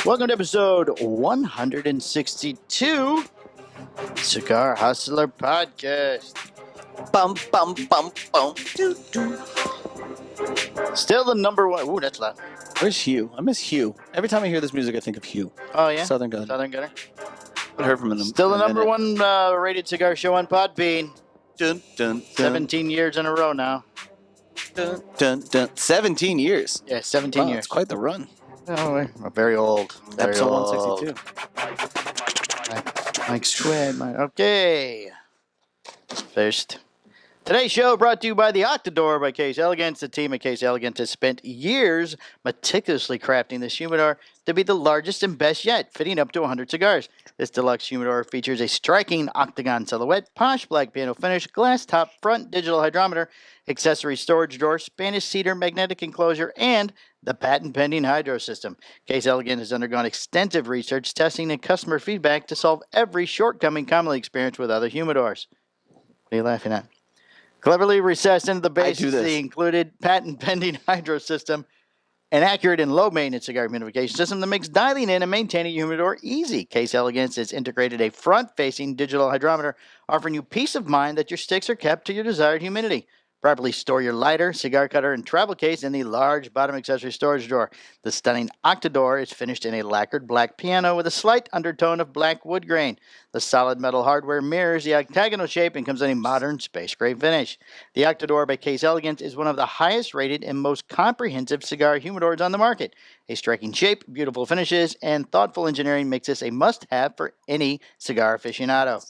Welcome to episode 162 Cigar Hustler Podcast. Bum, bum, bum, bum. Doo, doo. Still the number one. Ooh, that's loud. Where's Hugh? I miss Hugh. Every time I hear this music, I think of Hugh. Oh, yeah? Southern Gunner. Southern Gunner. I heard from him. Still the number one rated cigar show on Podbean. Dun, dun, dun. 17 years in a row now. Dun, dun, dun. 17 years. Yeah, 17 Wow, years. That's quite the run. Oh, we're very old. Very Episode old. 162. Mike Squid. Okay. First. Today's show brought to you by the Octador by Case Elegance. The team at Case Elegance has spent years meticulously crafting this humidor to be the largest and best yet, fitting up to 100 cigars. This deluxe humidor features a striking octagon silhouette, posh black piano finish, glass top, front digital hydrometer, accessory storage drawer, Spanish cedar magnetic enclosure, and the patent-pending hydro system. Case Elegant has undergone extensive research, testing, and customer feedback to solve every shortcoming commonly experienced with other humidors. What are you laughing at? Cleverly recessed into the base is the included patent-pending hydro system, an accurate and low-maintenance cigar humidification system that makes dialing in and maintaining your humidor easy. Case Elegance has integrated a front-facing digital hydrometer, offering you peace of mind that your sticks are kept to your desired humidity. Properly store your lighter, cigar cutter, and travel case in the large bottom accessory storage drawer. The stunning Octador is finished in a lacquered black piano with a slight undertone of black wood grain. The solid metal hardware mirrors the octagonal shape and comes in a modern space gray finish. The Octador by Case Elegance is one of the highest rated and most comprehensive cigar humidors on the market. A striking shape, beautiful finishes, and thoughtful engineering makes this a must-have for any cigar aficionado.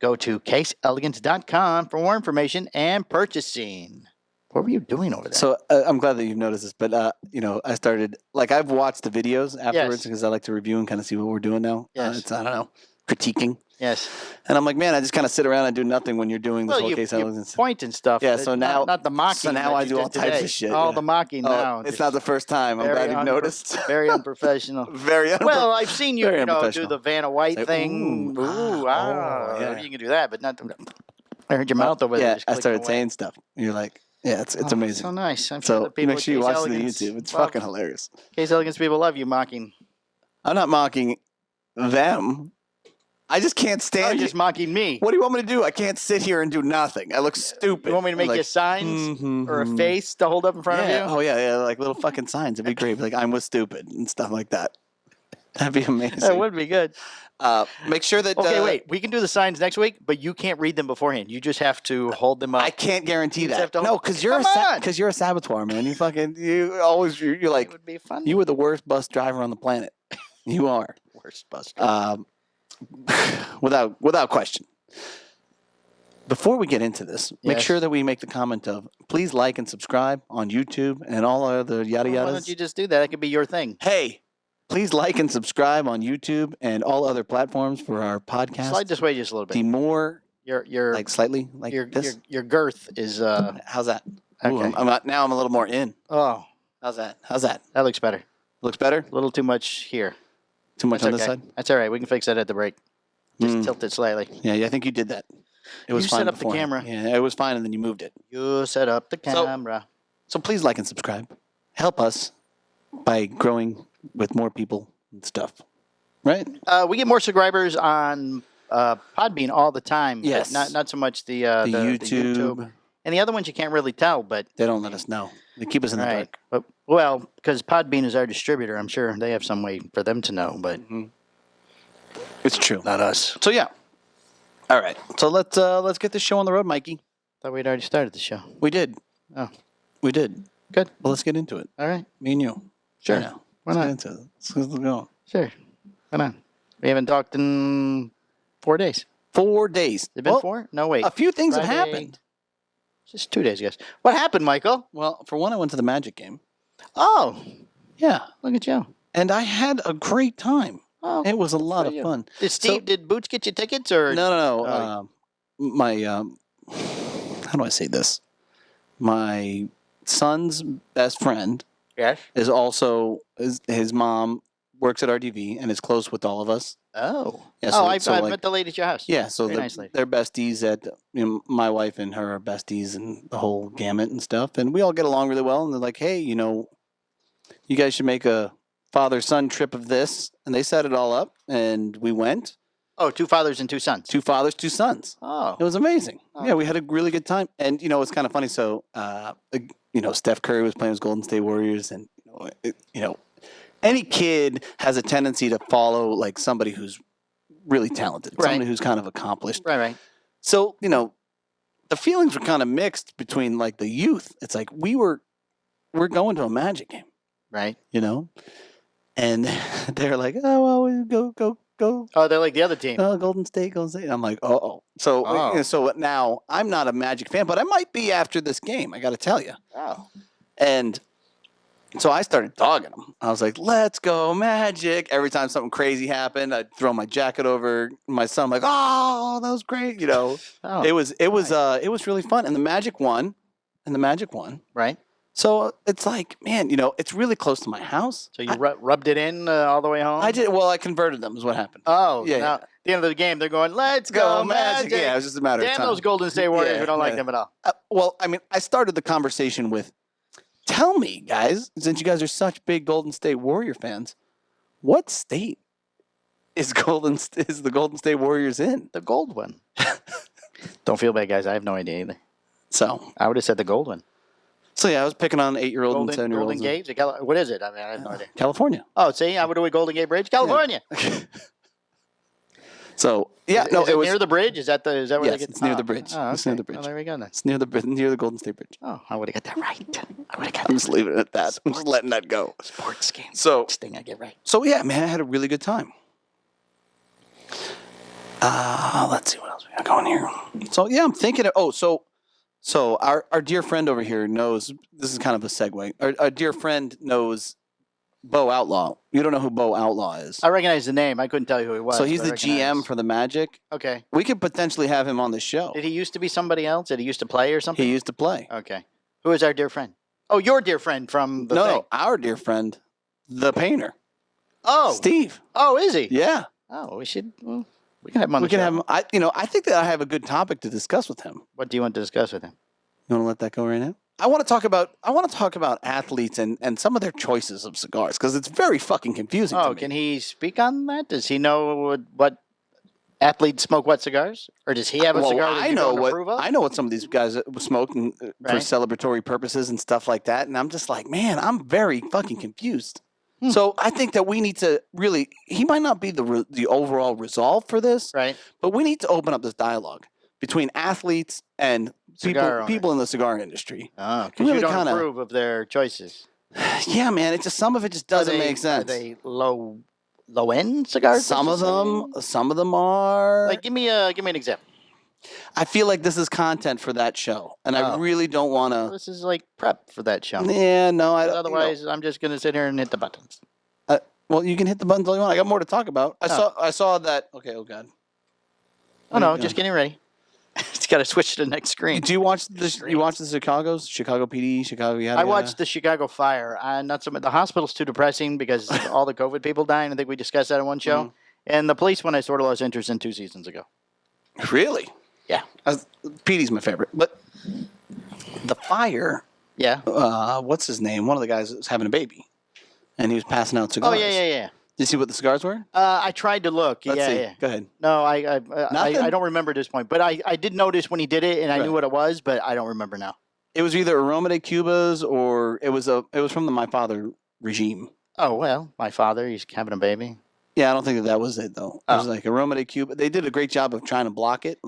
Go to caseelegance.com for more information and purchasing. What were you doing over there? So I'm glad that you've noticed this, but I started I've watched the videos afterwards because I like to review and kind of see what we're doing now. Yes. It's I don't know, critiquing. Yes. And I'm like, man, I just kind of sit around and do nothing when you're doing this whole Case Elegance. Point and stuff. Yeah, so now not the mocking. So now I do all types of shit. All the mocking now. It's not the first time. I'm glad you've noticed. Very unprofessional. Well, I've seen you, do the Vanna White thing. Yeah. You can do that, but not. I heard your mouth over there. Yeah, I started saying stuff. You're like, yeah, it's amazing. So nice. I'm sure the people make sure you watch the YouTube. It's fucking hilarious. Case Elegance people love you mocking. I'm not mocking them. I just can't stand You're just mocking me. What do you want me to do? I can't sit here and do nothing. I look stupid. You want me to make you signs or a face to hold up in front of you? Oh, yeah, like little fucking signs. It'd be great. Like, I'm with stupid and stuff like that. That'd be amazing. That would be good. Make sure that... Okay, wait. We can do the signs next week, but you can't read them beforehand. You just have to hold them up. I can't guarantee that. No, because you're a saboteur, man. You're like... It would be fun. You were the worst bus driver on the planet. You are. Worst bus driver. Without question. Before we get into this, make sure that we make the comment of please like and subscribe on YouTube and all other yada yadas. Why don't you just do that? That could be your thing. Hey, please like and subscribe on YouTube and all other platforms for our podcast. Slide this way just a little bit. The more your like slightly like this. Your girth is how's that? Okay. Ooh, I'm a little more in. Oh, how's that? That looks better. Looks better. A little too much here. Too much on this side? That's all right. We can fix that at the break. Just tilt it slightly. Yeah, I think you did that. It was fine. You set up the camera. Yeah, it was fine, and then you moved it. You set up the camera. So please like and subscribe. Help us by growing with more people and stuff. Right? We get more subscribers on Podbean all the time. Yes. Not so much the YouTube. And the other ones you can't really tell, but... They don't let us know. They keep us in the dark. But, because Podbean is our distributor, I'm sure they have some way for them to know, but... It's true. Not us. So, yeah. All right. So, let's get this show on the road, Mikey. Thought we'd already started the show. We did. Oh. We did. Good. Well, let's get into it. All right. Me and you. Sure. Right now. Why not? Let's get into it. Let's go. Sure. Why not? We haven't talked in 4 days. 4 days. Has it been 4? No, wait. A few things Friday, have happened. Just 2 days, I guess. What happened, Michael? Well, for one, I went to the Magic game. Oh. Yeah. Look at you. And I had a great time. Oh, it was a lot of fun. Did Boots get you tickets or? No. My how do I say this? My son's best friend is also his mom works at RDV and is close with all of us. Oh. Yeah, I met the lady at your house. Yeah, so they're besties at my wife and her are besties and the whole gamut and stuff, and we all get along really well. And they're like, hey, you guys should make a father-son trip of this, and they set it all up, and we went. Oh, 2 fathers and 2 sons. 2 fathers, 2 sons. Oh. It was amazing. Oh. Yeah, we had a really good time. And, it's kind of funny. So, Steph Curry was playing with Golden State Warriors, and, any kid has a tendency to follow, like, somebody who's really talented, somebody who's kind of accomplished. Right. So, the feelings were kind of mixed between, like, the youth. It's like we're going to a Magic game. Right. And they're like, oh, well, go. Oh, they're like the other team. Oh, Golden State. And I'm like, oh. So now I'm not a Magic fan, but I might be after this game. I got to tell you. Oh. And so I started dogging them. I was like, let's go Magic. Every time something crazy happened, I'd throw my jacket over my son. I'm like, oh, that was great. Oh, it was really fun. And the Magic won. Right. So it's like, man, it's really close to my house. So you rubbed it in all the way home? I did. Well, I converted them is what happened. Oh, yeah. Now, at the end of the game, they're going, let's go Magic. Yeah, it was just a matter of time. Damn those Golden State Warriors. We don't like them at all. Well, I mean, I started the conversation with, tell me, guys, since you guys are such big Golden State Warrior fans, what state is the Golden State Warriors in? The gold one. Don't feel bad, guys. I have no idea either. So I would have said the gold one. So, yeah, I was picking on 8-year-old and 7-year-olds. Golden Gate? What is it? I mean, I have no idea. California. Oh, see, I would do a Golden Gate Bridge? California. Yeah. So, yeah. Is it near the bridge? Is that where they get? It's near the bridge. Oh, okay. It's near the bridge. Well, there we go then. It's near the Golden State Bridge. Oh, I would have got that right. I'm just leaving it at that. I'm just letting that go. Sports game. So, Next thing I get right. So, yeah, man, I had a really good time. Let's see what else we got going here. So, yeah, I'm thinking of, So our dear friend over here knows, this is kind of a segue, our dear friend knows Bo Outlaw. You don't know who Bo Outlaw is. I recognize the name. I couldn't tell you who he was. So he's the GM for the Magic. Okay. We could potentially have him on the show. Did he used to be somebody else? Did he used to play or something? He used to play. Okay. Who is our dear friend? Oh, your dear friend from the thing. No, our dear friend, the painter. Oh. Steve. Oh, is he? Yeah. Oh, we can have him on the show. Have him. I think that I have a good topic to discuss with him. What do you want to discuss with him? You want to let that go right now? I want to talk about athletes and some of their choices of cigars because it's very fucking confusing. Oh, can he speak on that? Does he know what athletes smoke what cigars, or does he have a cigar that you don't approve of? I know what some of these guys smoke for celebratory purposes and stuff like that, and I'm just like, man, I'm very fucking confused. So I think that we need to really. He might not be the overall resolve for this, right? But we need to open up this dialogue between athletes and people in the cigar industry. Oh, because really you don't approve of their choices. Yeah, man. It's just some of it just doesn't make sense. Are they low end cigars? Some of them are. Like, give me an example. I feel like this is content for that show, and I really don't want to. This is like prep for that show. Yeah, no, I don't. Otherwise, I'm just going to sit here and hit the buttons. Well, you can hit the buttons all you want. I got more to talk about. I saw that. Okay. Oh God. Oh no, just getting ready. It's got to switch to the next screen. Do you watch this? You watch the Chicago PD, Chicago? I watched the Chicago Fire. Not so much. The hospital's too depressing because all the COVID people dying. I think we discussed that in one show. Mm-hmm. And the police one, I sort of lost interest in 2 seasons ago. Really? Yeah. PD's my favorite, but the Fire. Yeah. What's his name? One of the guys was having a baby, and he was passing out cigars. Oh yeah. Did you see what the cigars were? I tried to look. Let's see. Yeah. Go ahead. No, I don't remember at this point, but I did notice when he did it, and I knew what it was, but I don't remember now. It was either Aroma de Cubas or it was from the My Father regime. Oh well, My Father, he's having a baby. Yeah, I don't think that was it though. It was like Aroma de Cuba. They did a great job of trying to block it,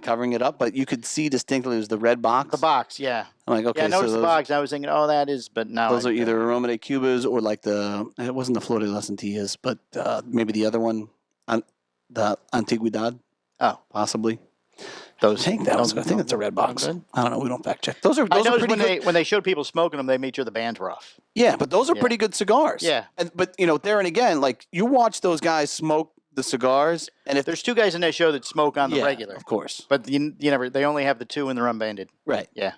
covering it up, but you could see distinctly it was the red box. The box, yeah. I'm like, okay, yeah, I noticed the box. I was thinking, oh, that is, but now those are either Aroma de Cubas or like it wasn't the Flor de las Antillas, but maybe the other one, the Antigüedad. Oh, possibly. I think that's a red box. I don't know. We don't fact check. Those are pretty good. When they showed people smoking them, they made sure the bands were off. Yeah, but those are pretty good cigars. Yeah. But there and again, like you watch those guys smoke the cigars, and if there's 2 guys in that show that smoke on the regular, of course. But you never. They only have the 2 when they're unbanded. Right. Yeah.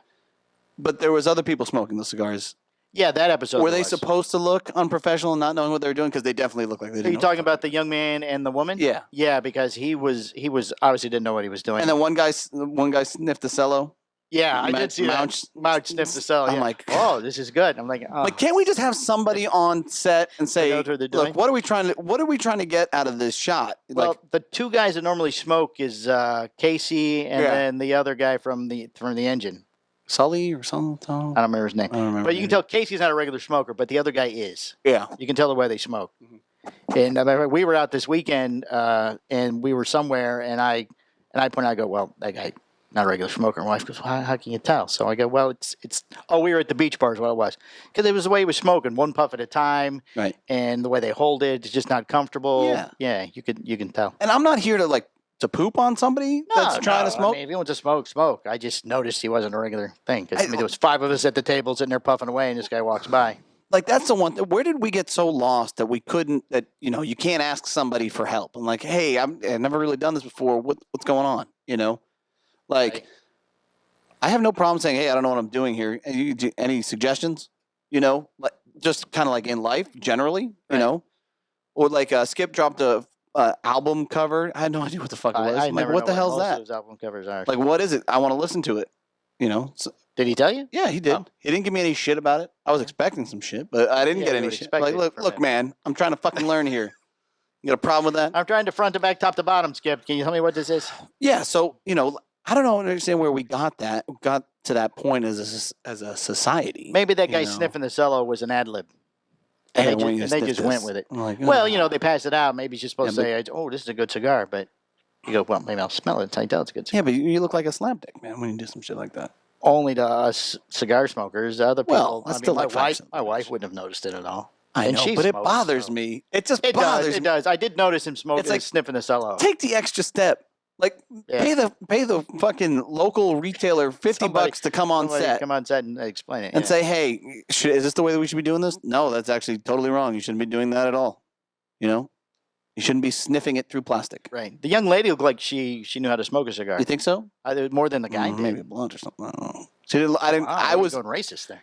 But there was other people smoking the cigars. Yeah, that episode. Were they supposed to look unprofessional and not knowing what they were doing? Because they definitely looked like they didn't. Are you talking about the young man and the woman? Yeah. Yeah, because he was obviously didn't know what he was doing. And then one guy sniffed the cello. Yeah, I did see that. Mouch sniffed the cell. I'm yeah. like, oh, this is good. I'm like, oh. Like, can't we just have somebody on set and say, look, what are we trying to get out of this shot? Well, Like, the two guys that normally smoke is Casey and then the other guy from the engine. Sully or something? I don't remember his name. I don't remember. But you can tell Casey's not a regular smoker, but the other guy is. Yeah. You can tell the way they smoke. Mm-hmm. And we were out this weekend, and we were somewhere, and I pointed out, I go, well, that guy, not a regular smoker. And my wife goes, well, how can you tell? So I go, well, it's. We were at the beach bar is what it was, because it was the way he was smoking, one puff at a time, right? And the way they hold it, it's just not comfortable. Yeah, you can tell. And I'm not here to poop on somebody that's trying to smoke. I mean, if he wants to smoke. I just noticed he wasn't a regular thing. Because there was 5 of us at the table sitting there puffing away, and this guy walks by. Like, that's the one. Where did we get so lost that we couldn't? That you can't ask somebody for help. I'm like, hey, I've never really done this before. What's going on? Like, right. I have no problem saying, hey, I don't know what I'm doing here. Any suggestions? Like, just kind of like in life generally. Right. Or like Skip dropped a album cover. I had no idea what the fuck it was. I'm like, what the hell's that? Those album covers are. Like, what is it? I want to listen to it. So, did he tell you? Yeah, he did. Oh. He didn't give me any shit about it. I was expecting some shit, but I didn't get any shit. Like, look, man, I'm trying to fucking learn here. You got a problem with that? I'm trying to front to back, top to bottom, Skip. Can you tell me what this is? Yeah, so, I don't understand where we got to that point as a society. Maybe that guy sniffing the cello was an ad lib. And they just went with it. Like, well, they passed it out. Maybe he's just supposed to say, oh, this is a good cigar, but you go, well, maybe I'll smell it. That's how you tell it's a good cigar. Yeah, but you look like a slapdick, man, when you do some shit like that. Only to us cigar smokers. Other people, my wife wouldn't have noticed it at all. I know, but it bothers me. It just bothers me. It does. I did notice him smoking, like sniffing the cello. Take the extra step. Like, pay the fucking local retailer $50 to come on set. Come on set and explain it. And say, hey, is this the way that we should be doing this? No, that's actually totally wrong. You shouldn't be doing that at all. You shouldn't be sniffing it through plastic. Right. The young lady looked like she knew how to smoke a cigar. You think so? More than the guy did. Maybe a blunt or something. I don't know. I was going racist there.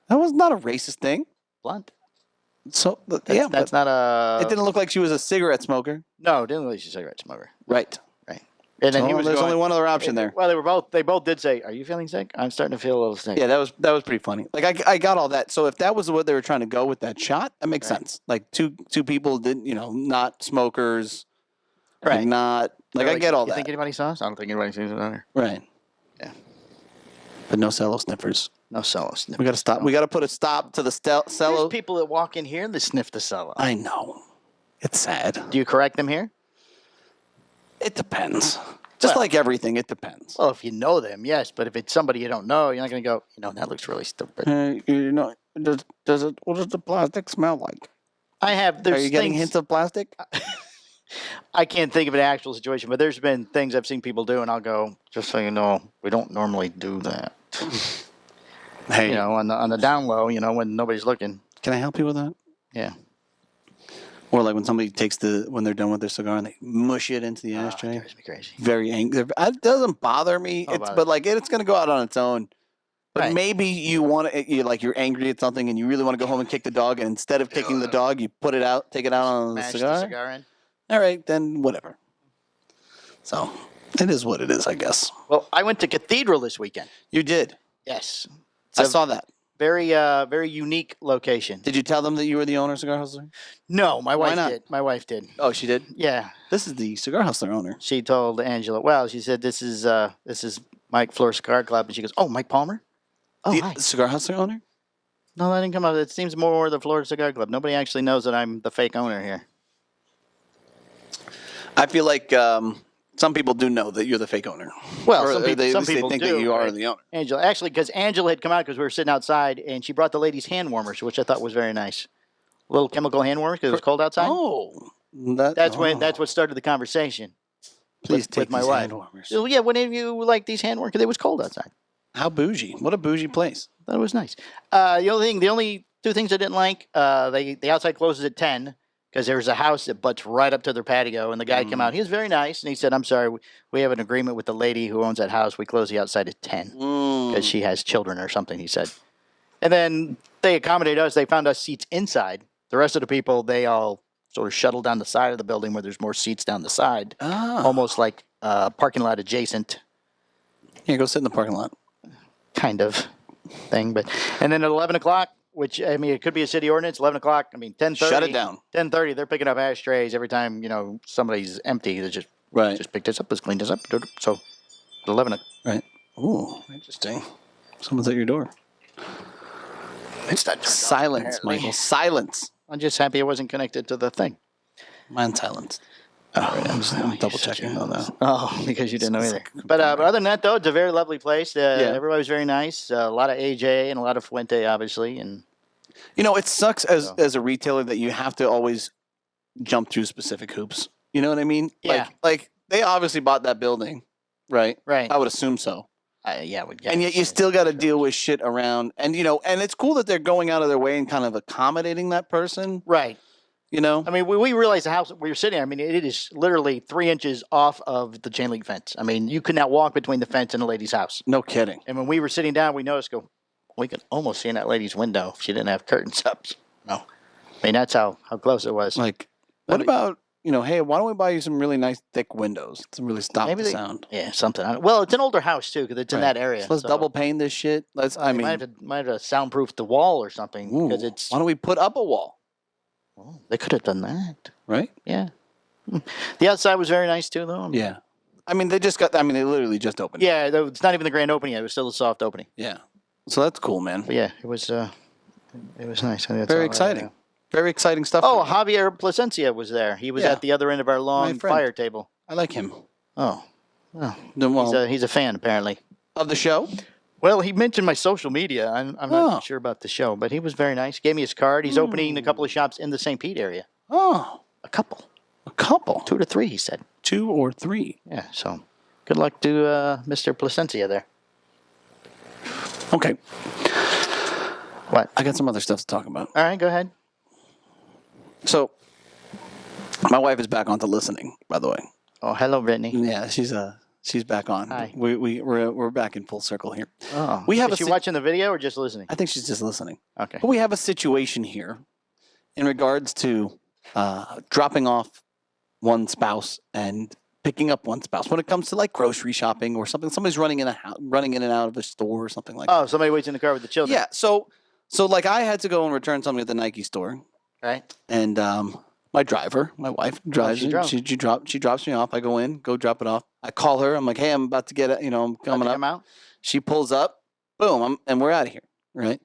That was not a racist thing. Blunt. So that's not a. It didn't look like she was a cigarette smoker. No, it didn't look like she was a cigarette smoker. Right. And then there's only one other option there. Well, they both did say, "Are you feeling sick?" I'm starting to feel a little sick. Yeah, that was pretty funny. Like, I got all that. So if that was what they were trying to go with that shot, that makes sense. Like, two people didn't, not smokers, right? I get all that. You think anybody saw us? I don't think anybody sees it on here. Right. Yeah. But no cello sniffers. No cello sniffers. We got to stop. We got to put a stop to the cello. There's people that walk in here and they sniff the cello. I know. It's sad. Do you correct them here? It depends. Just like everything, it depends. Well, if you know them, yes. But if it's somebody you don't know, you're not going to go, that looks really stupid. What does the plastic smell like? Are you getting hints of plastic? I can't think of an actual situation, but there's been things I've seen people do, and I'll go, just so you know, we don't normally do that. Hey. On the down low, when nobody's looking. Can I help you with that? Yeah. Or like when somebody when they're done with their cigar and they mush it into the ashtray. It drives me crazy. Very angry. It doesn't bother me. But like it's going to go out on its own. But maybe you're angry at something and you really want to go home and kick the dog, and instead of kicking the dog, you take it out on the cigar. The cigar in. All right, then whatever. So it is what it is, I guess. Well, I went to Cathedral this weekend. You did? Yes. I saw that. Very, very unique location. Did you tell them that you were the owner of Cigar Hustler? No, my wife did. My wife did. Oh, she did? Yeah. This is the Cigar Hustler owner. She told Angela. Well, she said this is Mike Fleur Cigar Club, and she goes, "Oh, Mike Palmer." Oh, hi. The Cigar Hustler owner? No, that didn't come up. It seems more the Florida Cigar Club. Nobody actually knows that I'm the fake owner here. I feel like some people do know that you're the fake owner. Well, some people think do, that you are the owner. Angela, actually, because Angela had come out because we were sitting outside, and she brought the ladies hand warmers, which I thought was very nice. Little chemical hand warmers because it was cold outside. Oh, that's what started the conversation. Please take with my these wife. hand warmers. So, yeah, when did you like these hand warmers? Because it was cold outside. How bougie! What a bougie place. That was nice. The only two things I didn't like, the outside closes at 10. Because there's a house that butts right up to their patio, and the guy came out. He was very nice, and he said, "I'm sorry, we have an agreement with the lady who owns that house. We close the outside at 10 because she has children or something." He said, and then they accommodated us. They found us seats inside. The rest of the people, they all sort of shuttled down the side of the building where there's more seats down the side, almost like parking lot adjacent. Yeah, go sit in the parking lot. kind of thing. And then at 11 o'clock, which, I mean, it could be a city ordinance, 11 o'clock, I mean, 10:30. Shut it down. 10:30, they're picking up ashtrays every time, somebody's empty. They just pick this up, let's clean this up. So at 11 o'clock. Right. Ooh, interesting. Someone's at your door. It's not silence, apparently. Michael. Silence. I'm just happy it wasn't connected to the thing. Mine's silenced. Oh, I'm double checking on that. Oh, because you didn't know either. But other than that, though, it's a very lovely place. Everybody was very nice. A lot of AJ and a lot of Fuente, obviously. And it sucks as a retailer that you have to always jump through specific hoops. You know what I mean? Yeah. Like they obviously bought that building, right? Right. I would assume so. Yeah, would get. And yet you still got to deal with shit around, and and it's cool that they're going out of their way and kind of accommodating that person, right? I mean, we realized the house we were sitting in, I mean, it is literally 3 inches off of the chain link fence. I mean, you could not walk between the fence and the lady's house. No kidding. And when we were sitting down, we noticed, we could almost see in that lady's window if she didn't have curtains up. No, I mean, that's how close it was. Like, what about, hey, why don't we buy you some really nice thick windows to really stop the sound? Yeah, something. Well, it's an older house, too, because it's in that area. So let's double pane this shit. Might have to soundproof the wall or something. Because why don't we put up a wall? Oh, they could have done that. Right? Yeah. The outside was very nice, too, though. Yeah. I mean, they literally just opened. Yeah, it's not even the grand opening yet. It was still a soft opening. Yeah. So that's cool, man. But yeah, it was nice. Very exciting. Very exciting stuff. Oh, Javier Plasencia was there. He was at the other end of our long fire table. I like him. Oh. Well, he's a fan, apparently. Of the show? Well, he mentioned my social media. I'm not sure about the show, but he was very nice. Gave me his card. He's opening a couple of shops in the St. Pete area. Oh. A couple. 2 to 3, he said. 2 or 3. Yeah, so good luck to Mr. Plasencia there. Okay. What? I got some other stuff to talk about. All right, go ahead. So, my wife is back onto listening, by the way. Oh, hello, Brittany. Yeah, she's back on. Hi. We're back in full circle here. Oh, is she watching the video or just listening? I think she's just listening. Okay. But we have a situation here in regards to dropping off one spouse and picking up one spouse when it comes to like grocery shopping or something. Somebody's running in and out of a store or something like that. Oh, somebody waits in the car with the children. Yeah. So like I had to go and return something at the Nike store. Right. And my driver, my wife, drives it. She drops me off. I go drop it off. I call her. I'm like, hey, I'm about to get it. I'm coming up. Out? She pulls up. Boom. And we're out of here. Right.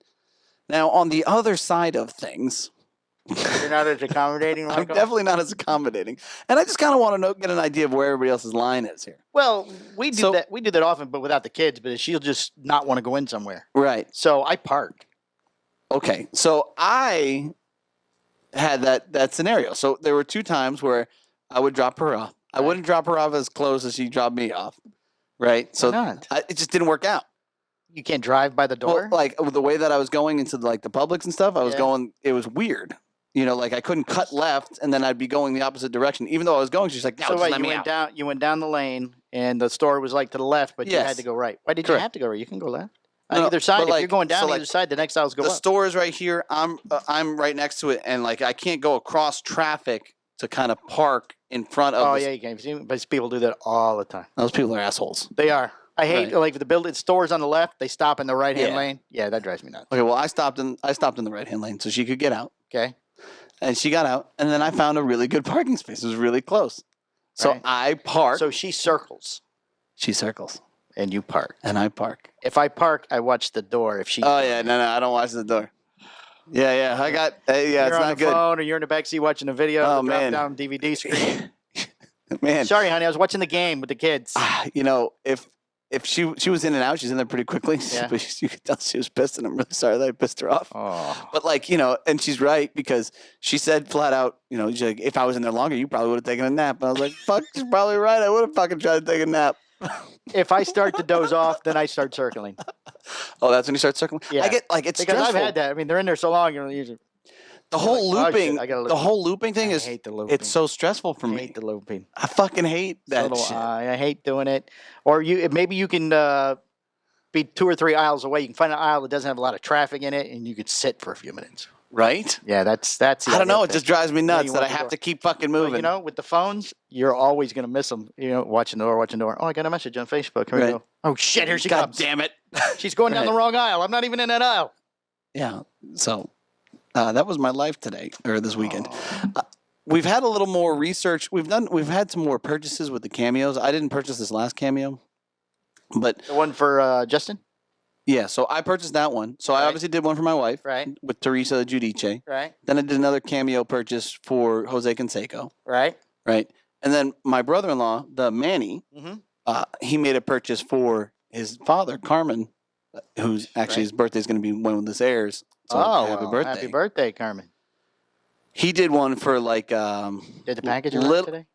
Now, on the other side of things, you're not as accommodating. I'm definitely not as accommodating, and I just kind of want to get an idea of where everybody else's line is here. Well, we do that. We do that often, but without the kids. But she'll just not want to go in somewhere. Right. So I park. Okay. So I had that scenario. So there were 2 times where I would drop her off. I wouldn't drop her off as close as she dropped me off. Right. So it just didn't work out. You can't drive by the door? Well, like the way that I was going into the Publix and stuff, I was going, it was weird. Like I couldn't cut left and then I'd be going the opposite direction. Even though I was going, she's like, no, so just let me out. You went down the lane and the store was to the left, but you had to go right. Why did you have to go right? You can go left. On either side, if you're going down either side, the next aisle's go up. The store is right here. I'm right next to it, and I can't go across traffic to kind of park in front of. Oh yeah, you can. But people do that all the time. Those people are assholes. They are. I hate the stores on the left. They stop in the right hand lane. Yeah, that drives me nuts. Okay, well I stopped in the right hand lane so she could get out. Okay. And she got out, and then I found a really good parking space. It was really close. So I parked. So she circles. She circles. And you park. And I park. If I park, I watch the door. If she. Oh yeah, no, I don't watch the door. Yeah, I got. You're it's on not the good. Phone, or you're in the backseat watching a video. Oh man, down DVD screen. Man, sorry, honey, I was watching the game with the kids. If she was in and out, she's in there pretty quickly. Yeah. But you could tell she was pissed, and I'm really sorry that I pissed her off. Oh. But and she's right because she said flat out, she's like, if I was in there longer, you probably would have taken a nap. And I was like, fuck, she's probably right. I would have fucking tried to take a nap. If I start to doze off, then I start circling. Oh, that's when you start circling? Yeah. I get it's because stressful. I've had that. I mean, they're in there so long, usually. The whole looping, the whole looping thing is, hate the looping. It's so stressful for me. I hate the looping. I fucking hate that shit. I hate doing it. Or maybe you can be 2 or 3 aisles away. You can find an aisle that doesn't have a lot of traffic in it, and you could sit for a few minutes. Right? Yeah, that's. I don't know. It just drives me nuts that I have to keep fucking moving. Well, you know, with the phones, you're always going to miss them. You know, watching the door. Oh, I got a message on Facebook. Here we go. Oh, shit, here she comes. God damn it. She's going down the wrong aisle. I'm not even in that aisle. Yeah. So that was my life today, or this weekend. We've had a little more research. We've had some more purchases with the cameos. I didn't purchase this last cameo, but the one for Justin. Yeah, so I purchased that one. So I obviously did one for my wife, right, with Teresa Giudice. Right. Then I did another cameo purchase for Jose Canseco. Right. Right. And then my brother-in-law, the Manny, he made a purchase for his father, Carmen, whose actually his birthday is going to be when this airs. So happy birthday! Happy birthday, Carmen. He did one for like. Did the package arrive today?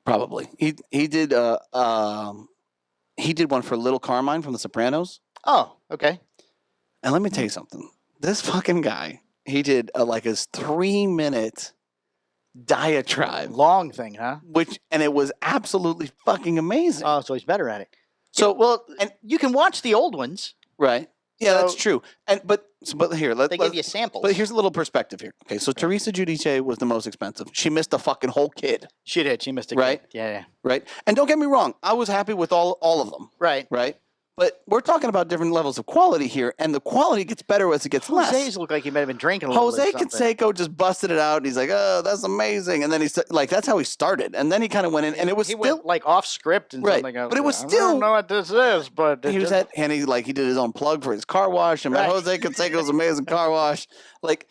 Probably. He did one for Little Carmine from The Sopranos. Oh, okay. And let me tell you something. This fucking guy, he did like his 3-minute diatribe. Long thing, huh? And it was absolutely fucking amazing. Oh, so he's better at it. So, and you can watch the old ones. Right. Yeah, that's true. But here, they give you samples. But here's a little perspective here. Okay, so Teresa Giudice was the most expensive. She missed a fucking whole kid. She did. She missed a kid. Yeah. Right. And don't get me wrong, I was happy with all of them. Right. Right. But we're talking about different levels of quality here, and the quality gets better as it gets less. Jose's looked like he might have been drinking a little Jose bit. Canseco just busted it out, and he's like, "Oh, that's amazing!" And then he's like, "That's how he started." And then he kind of went in, and it was he still went like off script and something. But it was still. I don't know what this is, but he was and he did his own plug for his car wash, and Jose Canseco's amazing car wash. Like,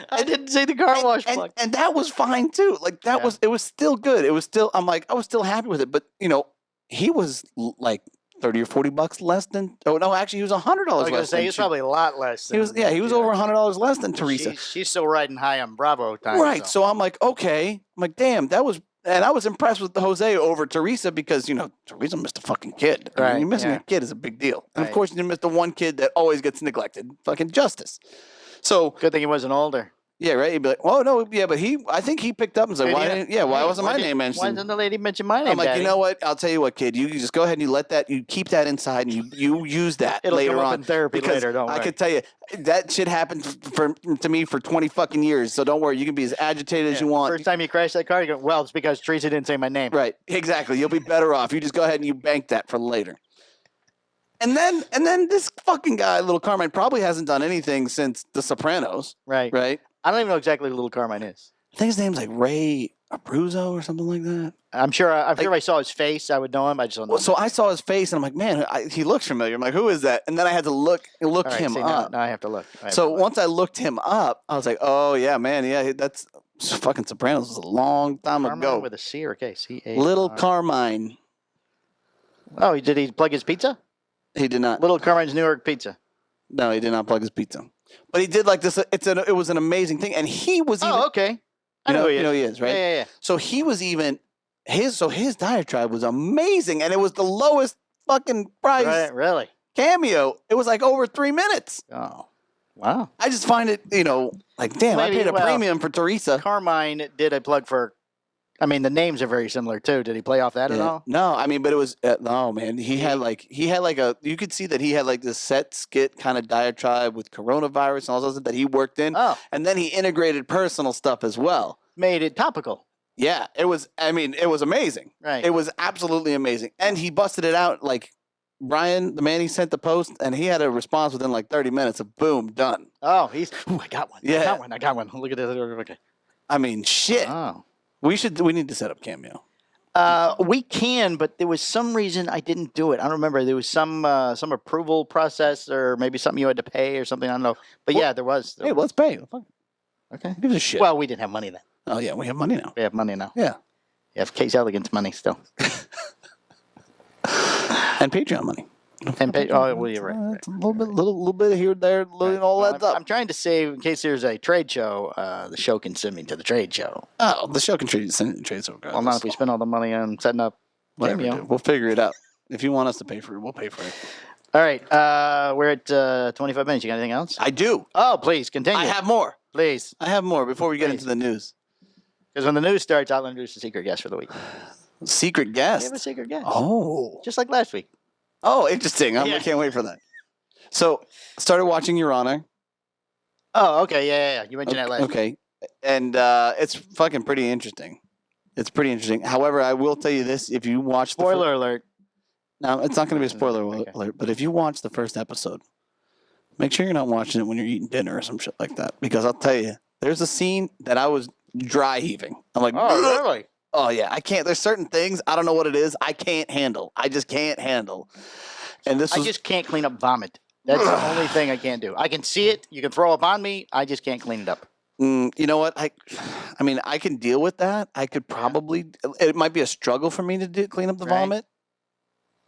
I didn't say the car wash plug, and that was fine too. Like that was it was still good. It was still I was still happy with it, but he was like $30 or $40 less than. Oh no, actually, he was $100 less. I was gonna say he was probably a lot less. He was over $100 less than Teresa. She's still riding high on Bravo time. Right. So I'm like, okay. I'm like, damn, that was. And I was impressed with Jose over Teresa because Teresa missed a fucking kid. I mean, missing a kid is a big deal, and of course, you missed the one kid that always gets neglected. Fucking Justice. So good thing he wasn't older. Yeah, right. He'd be like, "Oh no, yeah," but I think he picked up and said, why wasn't my name mentioned? Why didn't the lady mention my name?" I'm like, Daddy? You know what? I'll tell you what, kid. You just go ahead and you keep that inside, and you use that It'll later come up on in therapy because later. Don't worry. I can tell you that shit happened to me for 20 fucking years. So don't worry. You can be as agitated as you want. First time you crash that car, you go, "Well, it's because Teresa didn't say my name." Right. Exactly. You'll be better off. You just go ahead and you bank that for later. And then this fucking guy, Little Carmine, probably hasn't done anything since The Sopranos. Right. Right. I don't even know exactly who Little Carmine is. I think his name's like Ray Abruzzo or something like that. I'm sure. If I saw his face, I would know him. I just don't know. Well, so I saw his face, and I'm like, man, he looks familiar. I'm like, who is that? And then I had to look him up. Now I have to look. Once I looked him up, I was like, oh yeah, man, yeah, that's fucking Sopranos was a long time ago. With a C or a K? C-A-R. Little Carmine. Oh, did he plug his pizza? He did not. Little Carmine's New York Pizza. No, he did not plug his pizza. But he did like this. It was an amazing thing, and he was even. Oh, okay. I know who he is, right? Yeah. So he was even his diatribe was amazing, and it was the lowest fucking price. Right, really. Cameo. It was like over 3 minutes. Oh, wow. I just find it, like damn. I paid a premium for Teresa. Carmine did a plug for. I mean, the names are very similar too. Did he play off that at all? No, I mean, but it was no, man. He had like you could see that he had like this set skit kind of diatribe with coronavirus and all those that he worked in. Oh, and then he integrated personal stuff as well. Made it topical. Yeah, it was. I mean, it was amazing. Right. It was absolutely amazing, and he busted it out like Brian, the man he sent the post, and he had a response within like 30 minutes of boom, done. Oh, I got one. Yeah, I got one. Look at this. Okay. I mean, shit. Oh. We need to set up Cameo. We can, but there was some reason I didn't do it. I don't remember. There was some approval process, or maybe something you had to pay, or something. I don't know. But yeah, there was. Hey, let's pay. Okay. Give us a shit. Well, we didn't have money then. Oh yeah, we have money now. We have money now. Yeah. You have Case Elegant's money still. And Patreon money. Well, you're right. It's a little bit here, there, all that stuff. I'm trying to save in case there's a trade show. The show can send me to the trade show. Oh, the show can send the trade show. Well, not if we spend all the money on setting up. Whatever, dude. We'll figure it out. If you want us to pay for it, we'll pay for it. All right. We're at 25 minutes. You got anything else? I do. Oh, please continue. I have more. Please. I have more before we get into the news. Because when the news starts, I'll introduce the secret guest for the week. Secret guest? We have a secret guest. Oh. Just like last week. Oh, interesting. I can't wait for that. So, started watching Your Honor. Oh, okay, yeah. You mentioned that last. Okay, and it's fucking pretty interesting. It's pretty interesting. However, I will tell you this: if you watch Spoiler alert. no, it's not going to be a spoiler Okay. alert. But if you watch the first episode, make sure you're not watching it when you're eating dinner or some shit like that. Because I'll tell you, there's a scene that I was dry heaving. I'm like, Oh, really? oh yeah, I can't. There's certain things I don't know what it is. I can't handle. I just can't handle. And I just can't clean up vomit. That's the only thing I can't do. I can see it. You can throw up on me. I just can't clean it up. you know what? I mean, I can deal with that. I could probably. It might be a struggle for me to clean up the vomit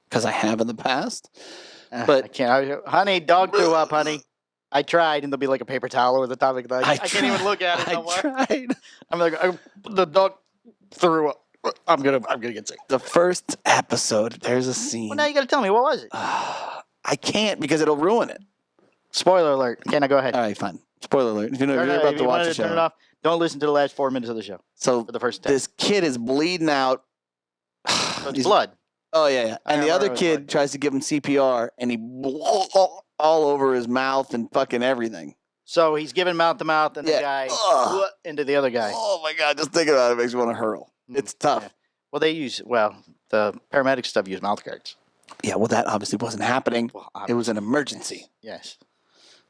because I have in the past. But I can't. Honey, dog threw up, honey. I tried, and there'll be like a paper towel over the top of it. I can't even look at it. I tried. I'm like, the dog threw up. I'm gonna get sick. The first episode, there's a scene. Well, now you got to tell me, what was it? I can't because it'll ruin it. Spoiler alert. Okay, now go ahead. All right, fine. Spoiler alert. If you're about to watch the show, turn it off. Don't listen to the last 4 minutes of the show. So for the first 10. This kid is bleeding out. So it's blood. Oh yeah. And the other kid tries to give him CPR, and he all over his mouth and fucking everything. So he's giving mouth to mouth, and the guy into the other guy. Oh my god! Just thinking about it makes me want to hurl. It's tough. Yeah. Well, the paramedic stuff use mouth guards. Yeah, well, that obviously wasn't happening. Well, it was an emergency. Yes.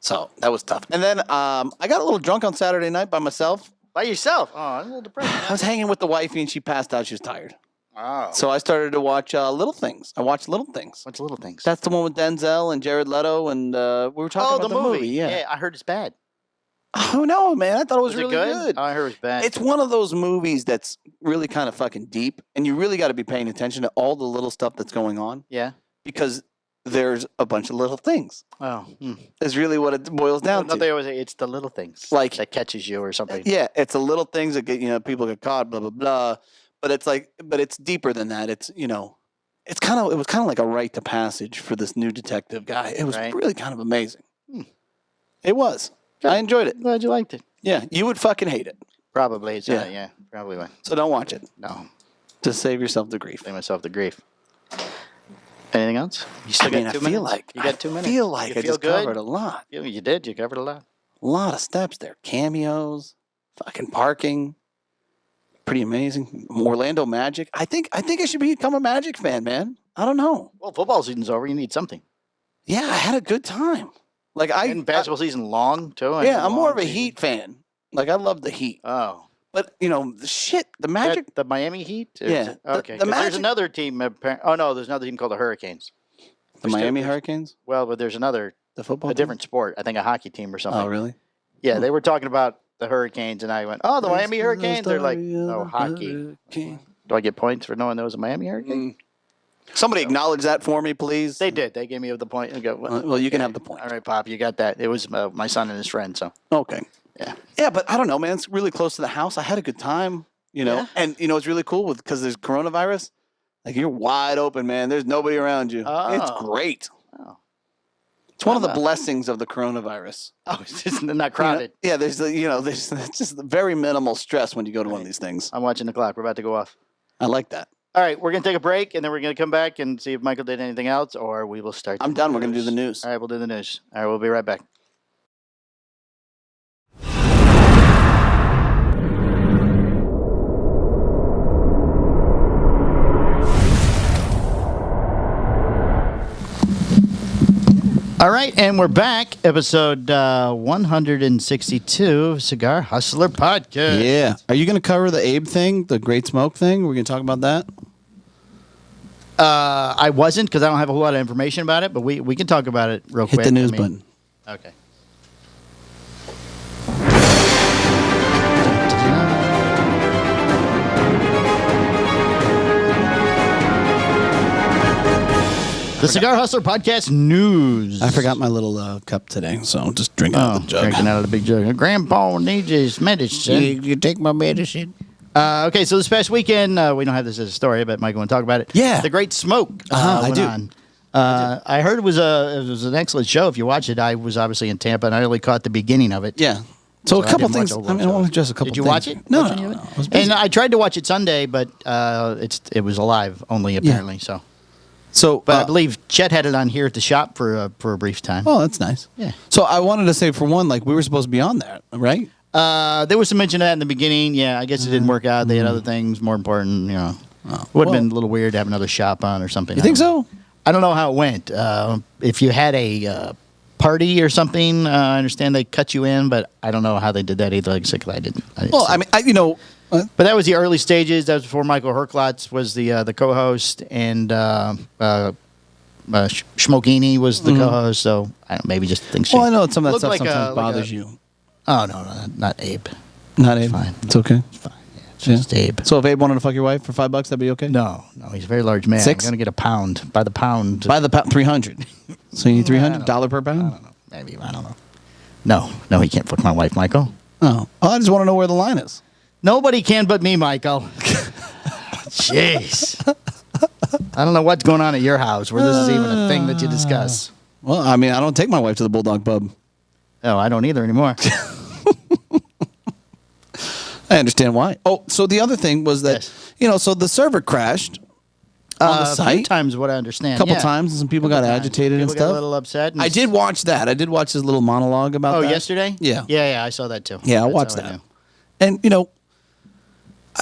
So that was tough. And then I got a little drunk on Saturday night by myself. By yourself? Oh, I'm a little depressed. I was hanging with the wifey, and she passed out. She was tired. Oh. So I started to watch Little Things. I watched Little Things. What's Little Things? That's the one with Denzel and Jared Leto, and we were talking about the movie. Yeah, I heard it's bad. Oh no, man! I thought it was really good. good. Oh, I heard it was bad. It's one of those movies that's really kind of fucking deep, and you really got to be paying attention to all the little stuff that's going on. Yeah. Because there's a bunch of little things. Oh. Is really what it boils down to. They always say it's the little things, like that catches you or something. Yeah, it's the little things that get people get caught, blah blah blah. But it's deeper than that. It's it was kind of like a rite to passage for this new detective guy. It was really kind of amazing. It was. Good. I enjoyed it. Glad you liked it. Yeah, you would fucking hate it. Probably. Yeah, probably would. So don't watch it. No. Just save yourself the grief. Save myself the grief. Anything else? You still got 2 minutes? You got 2 minutes. I feel like I just covered a lot. You did. You covered a lot. A lot of steps there. Cameos, fucking parking. Pretty amazing. Orlando Magic. I think I should become a Magic fan, man. I don't know. Well, football season's over. You need something. Yeah, I had a good time. And basketball season long too. I'm more of a Heat fan. Like I love the Heat. Oh. But the Magic, the Miami Heat. Yeah. Okay. There's another team. Oh no, there's another team called the Hurricanes. The Miami Hurricanes. Well, but there's another. The football. A different sport. I think a hockey team or something. Oh really? Yeah, they were talking about the Hurricanes, and I went, "Oh, the Miami Hurricanes." They're like, "Oh, hockey." Do I get points for knowing there was a Miami Hurricane? Somebody acknowledge that for me, please. They did. They gave me the point. I go, well, you can have the point. All right, Pop, you got that. It was my son and his friend. So okay. Yeah. Yeah, but I don't know, man. It's really close to the house. I had a good time, and it's really cool because there's coronavirus. Like you're wide open, man. There's nobody around you. Oh. It's great. Oh. It's one of the blessings of the coronavirus. Oh, it's just not crowded. Yeah, there's just very minimal stress when you go to one of these things. I'm watching the clock. We're about to go off. I like that. All right, we're going to take a break, and then we're going to come back and see if Michael did anything else, or we will start. I'm done. We're going to do the news. All right, we'll do the news. All right, we'll be right back. All right, and we're back. Episode 162 of Cigar Hustler Podcast. Yeah. Are you going to cover the Abe thing, the Great Smoke thing? We're going to talk about that? I wasn't because I don't have a whole lot of information about it, but we can talk about it real quick. Hit the news button. Okay. The Cigar Hustler Podcast news. I forgot my little cup today, so I'm just drinking out of the jug. Drinking out of the big jug. Grandpa needs his medicine. You take my medicine? Okay, so this past weekend, we don't have this as a story, but Mike want to talk about it. Yeah. The Great Smoke I do. on. I heard it was an excellent show. If you watch it, I was obviously in Tampa, and I only caught the beginning of it. Yeah. So a couple things. I want to address a couple things. Did you watch it? No. And I tried to watch it Sunday, but it was alive only, apparently, so. So, But I believe Chet had it on here at the shop for a brief time. Oh, that's nice. Yeah. So I wanted to say, for one, like we were supposed to be on that, right? There was some mention of that in the beginning. Yeah, I guess it didn't work out. They had other things more important. Would have been a little weird to have another shop on or something. You think so? I don't know how it went. If you had a party or something, I understand they cut you in, but I don't know how they did that either. Like I said, 'cause I didn't. Well, I mean, but that was the early stages. That was before Michael Herklotz was the co-host, and Schmokini was the co-host. So I don't know, maybe just things. Well, I know some of that Looked stuff like sometimes bothers you. Oh no, not Abe. Not Abe. Fine. It's okay. It's fine. Yeah, it's just Abe. So if Abe wanted to fuck your wife for $5, that'd be okay. No, he's a very large man. 6? I'm gonna get a pound by the pound. By the pound, 300. So you need $300 per pound. I don't know. Maybe I don't know. No, he can't fuck my wife, Michael. Oh, I just want to know where the line is. Nobody can but me, Michael. Jeez. I don't know what's going on at your house where this is even a thing that you discuss. Well, I mean, I don't take my wife to the Bulldog Pub. Oh, I don't either anymore. I understand why. Oh, so the other thing was that, Yes. so the server crashed on the A few site. times, what I understand. A couple yeah. times, and some people got agitated and People got stuff. a little upset. And I did watch that. I did watch his little monologue about Oh, that. yesterday? Yeah. Yeah, I saw that too. Yeah, I That's watched how I that. knew. And,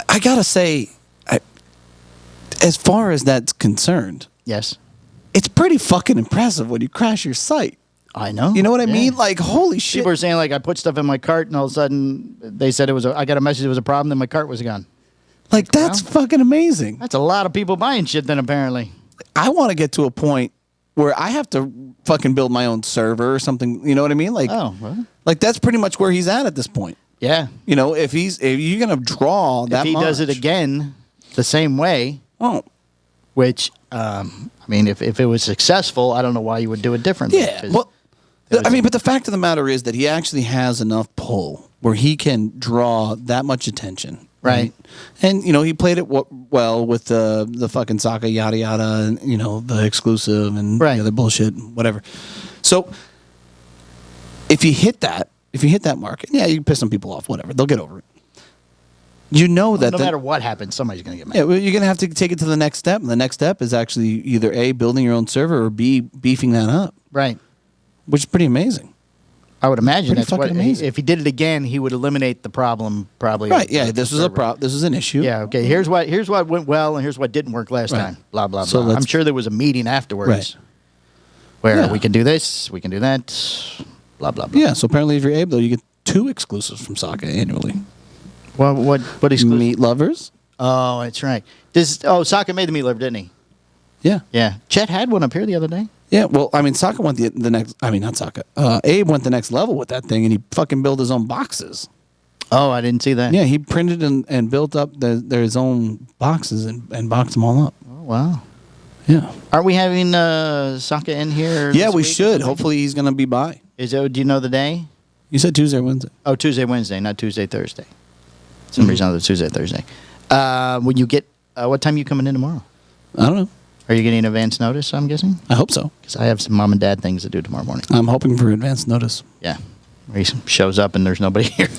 I got to say, as far as that's concerned, Yes. it's pretty fucking impressive when you crash your site. I know. You know what I Yeah. mean? Like, holy shit. People were saying, like, I put stuff in my cart, and all of a sudden, they said I got a message it was a problem, then my cart was gone. Like, that's fucking amazing. That's a lot of people buying shit then, apparently. I want to get to a point where I have to fucking build my own server or something. You know what I mean? Like, Oh, well. like that's pretty much where he's at this point. Yeah. If you're gonna draw that, If he does it again the same way, oh which, I mean, if it was successful, I don't know why you would do it differently. yeah, 'cause well, but the fact of the matter is that he actually has enough pull where he can draw that much attention, Right. And he played it well with the fucking Saka yada yada, and the exclusive and Right. the other bullshit, whatever. So if you hit that market, yeah, you can piss some people off, whatever, they'll get over it. That no matter what happens, somebody's going to get mad. yeah, well, you're gonna have to take it to the next step, and the next step is actually either A, building your own server, or B, beefing that up, Right. which is pretty amazing. I would imagine Pretty that's what. fucking amazing. If he did it again, he would eliminate the problem probably. Right? Yeah, with this the was server. this was an issue. Yeah. Okay. Here's what went well, and here's what didn't work last Right. time. Blah blah So blah. I'm let's- sure there was a meeting afterwards Right. where Yeah. we can do this, we can do that. Blah blah blah. Yeah. So apparently, if you're able, you get 2 exclusives from Saka annually. Well, what exclusive? Meat lovers. Oh, that's right. Saka made the meat liver, didn't he? Yeah. Yeah. Chet had one up here the other day. Yeah. Well, I mean, Saka went the next. I mean, not Saka. Abe went the next level with that thing, and he fucking built his own boxes. Oh, I didn't see that. Yeah, he printed and built up his own boxes and boxed them all up. Oh, wow. Yeah. Are we having Saka in here? Yeah, this we week or should. something? Hopefully, he's gonna be by. Do you know the day? You said Tuesday or Wednesday. Oh, Tuesday, Wednesday, not Tuesday, Thursday. Some reason other Tuesday, Thursday. When you get, what time are you coming in tomorrow? I don't know. Are you getting advance notice, I'm guessing? I hope so. Because I have some mom and dad things to do tomorrow morning. I'm hoping for advance notice. Yeah. Where he shows up and there's nobody here.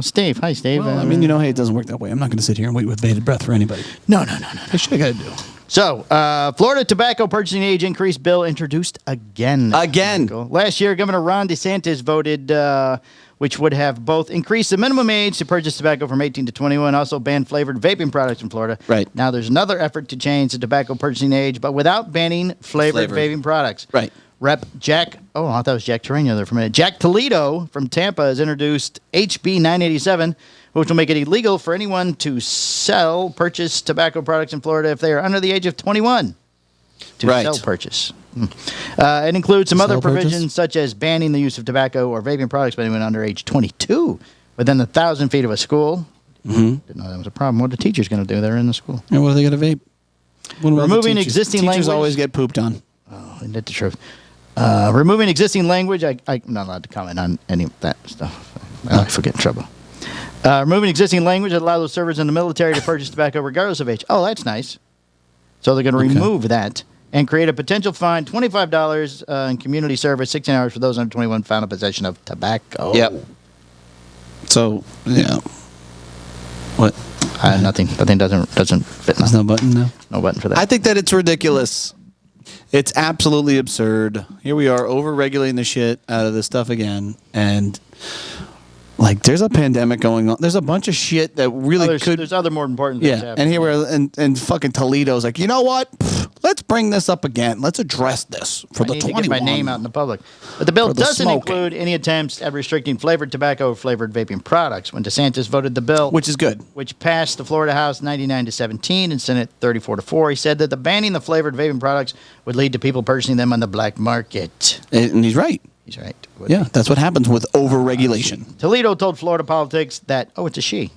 Steve. Hi, Steve. Well, I mean, hey, it doesn't work that way. I'm not going to sit here and wait with bated breath for anybody. No. I should have got to do. So, Florida tobacco purchasing age increase bill introduced again. Michael. Last year, Governor Ron DeSantis voted, which would have both increased the minimum age to purchase tobacco from 18 to 21, also banned flavored vaping products in Florida. Right. Now, there's another effort to change the tobacco purchasing age, but without banning flavored vaping products. Right. Rep. Jack, I thought it was Jack Terreno there for a minute. Jack Toledo from Tampa has introduced HB 987, which will make it illegal for anyone to purchase tobacco products in Florida if they are under the age of 21 to Right. purchase. It includes some other Sell purchase? provisions, such as banning the use of tobacco or vaping products by anyone under age 22 within 1,000 feet of a school. Didn't know that was a problem. What are the teachers going to do? They're in the school. And what are they going to vape? Removing existing teachers language. always get pooped on. Oh, isn't that the truth? Removing existing language. I'm not allowed to comment on any of that stuff. I forget in trouble. Removing existing language that allows those servers in the military to purchase tobacco regardless of age. Oh, that's nice. So they're going to remove that and create a potential fine, $25 in community service, 16 hours for those under 21 found in possession of tobacco. Yep. So, yeah. What? Nothing doesn't fit. There's no button, no? No button for that. I think that it's ridiculous. It's absolutely absurd. Here we are over-regulating the shit out of this stuff again. And, like, there's a pandemic going on. There's a bunch of shit that really There's other more important things happening. And here we are, and fucking Toledo's like, you know what? Let's bring this up again. Let's address this for the 21. To get my name out in the public. But the bill doesn't include any attempts at restricting flavored tobacco or flavored vaping products. When DeSantis voted the bill, which is good, which passed the Florida House 99-17 and Senate 34-4, he said that the banning the flavored vaping products would lead to people purchasing them on the black market. And he's right. He's right. Yeah, that's what happens with over-regulation. Toledo told Florida Politics that, it's a she.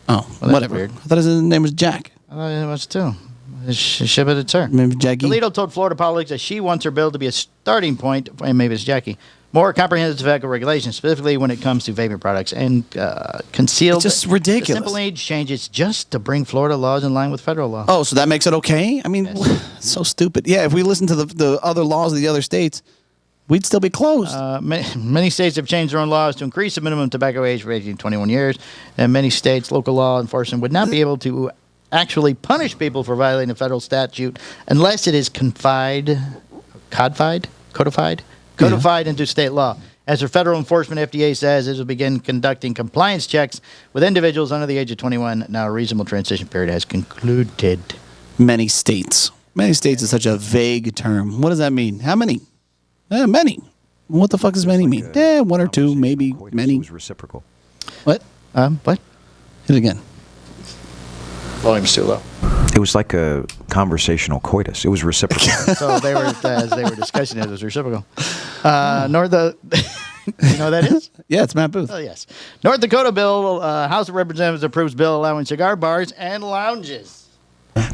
Oh, well, whatever. Weird. I thought his name was Jack. I thought it was too. It's her. Maybe Jackie. Toledo told Florida Politics that she wants her bill to be a starting point, and maybe it's Jackie, more comprehensive tobacco regulations, specifically when it comes to vaping products and concealed. It's just ridiculous. The simple age changes just to bring Florida laws in line with federal law. Oh, so that makes it okay? I mean, so stupid. Yeah, if we listen to the other laws of the other states, we'd still be closed. Many states have changed their own laws to increase the minimum tobacco age from 18 to 21 years, and many states' local law enforcement would not be able to actually punish people for violating a federal statute unless it is codified into state law. As for federal enforcement, FDA says it will begin conducting compliance checks with individuals under the age of 21. Now, a reasonable transition period has concluded. Many states. Many states is such a vague term. What does that mean? How many? Many. What the fuck does many mean? One or two, maybe many. It was reciprocal. What? What? Hit it again. Volume's too low. It was like a conversational coitus. It was reciprocal. So they were, as they were discussing it, was reciprocal. Nor the, you know what that is? Yeah, it's Matt Booth. Oh, yes. North Dakota bill, House of Representatives approves bill allowing cigar bars and lounges.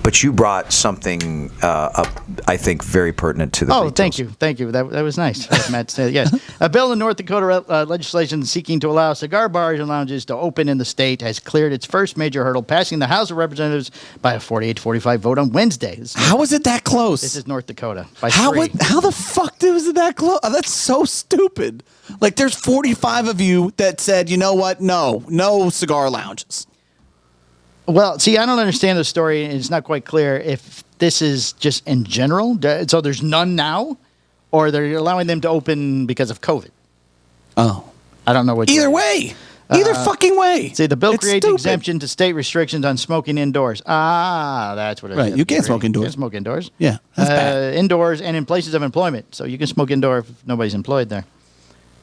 But you brought something up, I think, very pertinent to the Oh, thank you. That was nice. Matt said, yes. A bill in North Dakota legislation seeking to allow cigar bars and lounges to open in the state has cleared its first major hurdle, passing the House of Representatives by a 48-45 vote on Wednesday. How is it that close? This is North Dakota. By how 3. How the fuck was it that close? Oh, that's so stupid. Like, there's 45 of you that said, you know what? No cigar lounges. Well, see, I don't understand the story, and it's not quite clear if this is just in general. So there's none now, or they're allowing them to open because of COVID. Oh. I don't know which Either way. Either fucking way. See, the bill creates exemption to state restrictions on smoking indoors. That's what it is. Right, you can't smoke indoors. You can't smoke indoors. Yeah, that's bad. Indoors and in places of employment. So you can smoke indoor if nobody's employed there.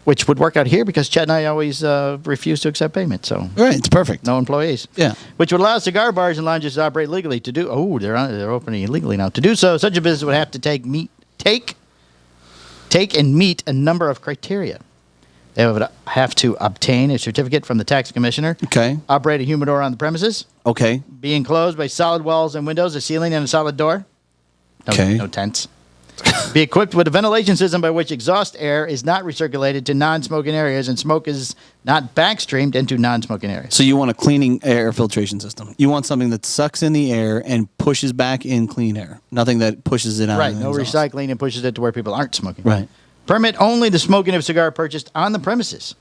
Which would work out here because Chet and I always refuse to accept payment. So right, it's perfect. No employees. Yeah. Which would allow cigar bars and lounges to operate legally. They're opening illegally now. To do so, such a business would have to take and meet a number of criteria. They would have to obtain a certificate from the tax commissioner. Okay. Operate a humidor on the premises. Okay. Be enclosed by solid walls and windows, a ceiling, and a solid door. No tents. Be equipped with a ventilation system by which exhaust air is not recirculated to non-smoking areas and smoke is not backstreamed into non-smoking areas. So you want a cleaning air filtration system. You want something that sucks in the air and pushes back in clean air. Nothing that pushes it out. Right, no recycling and pushes it to where people aren't smoking. Right. Permit only the smoking of cigar purchased on the premises.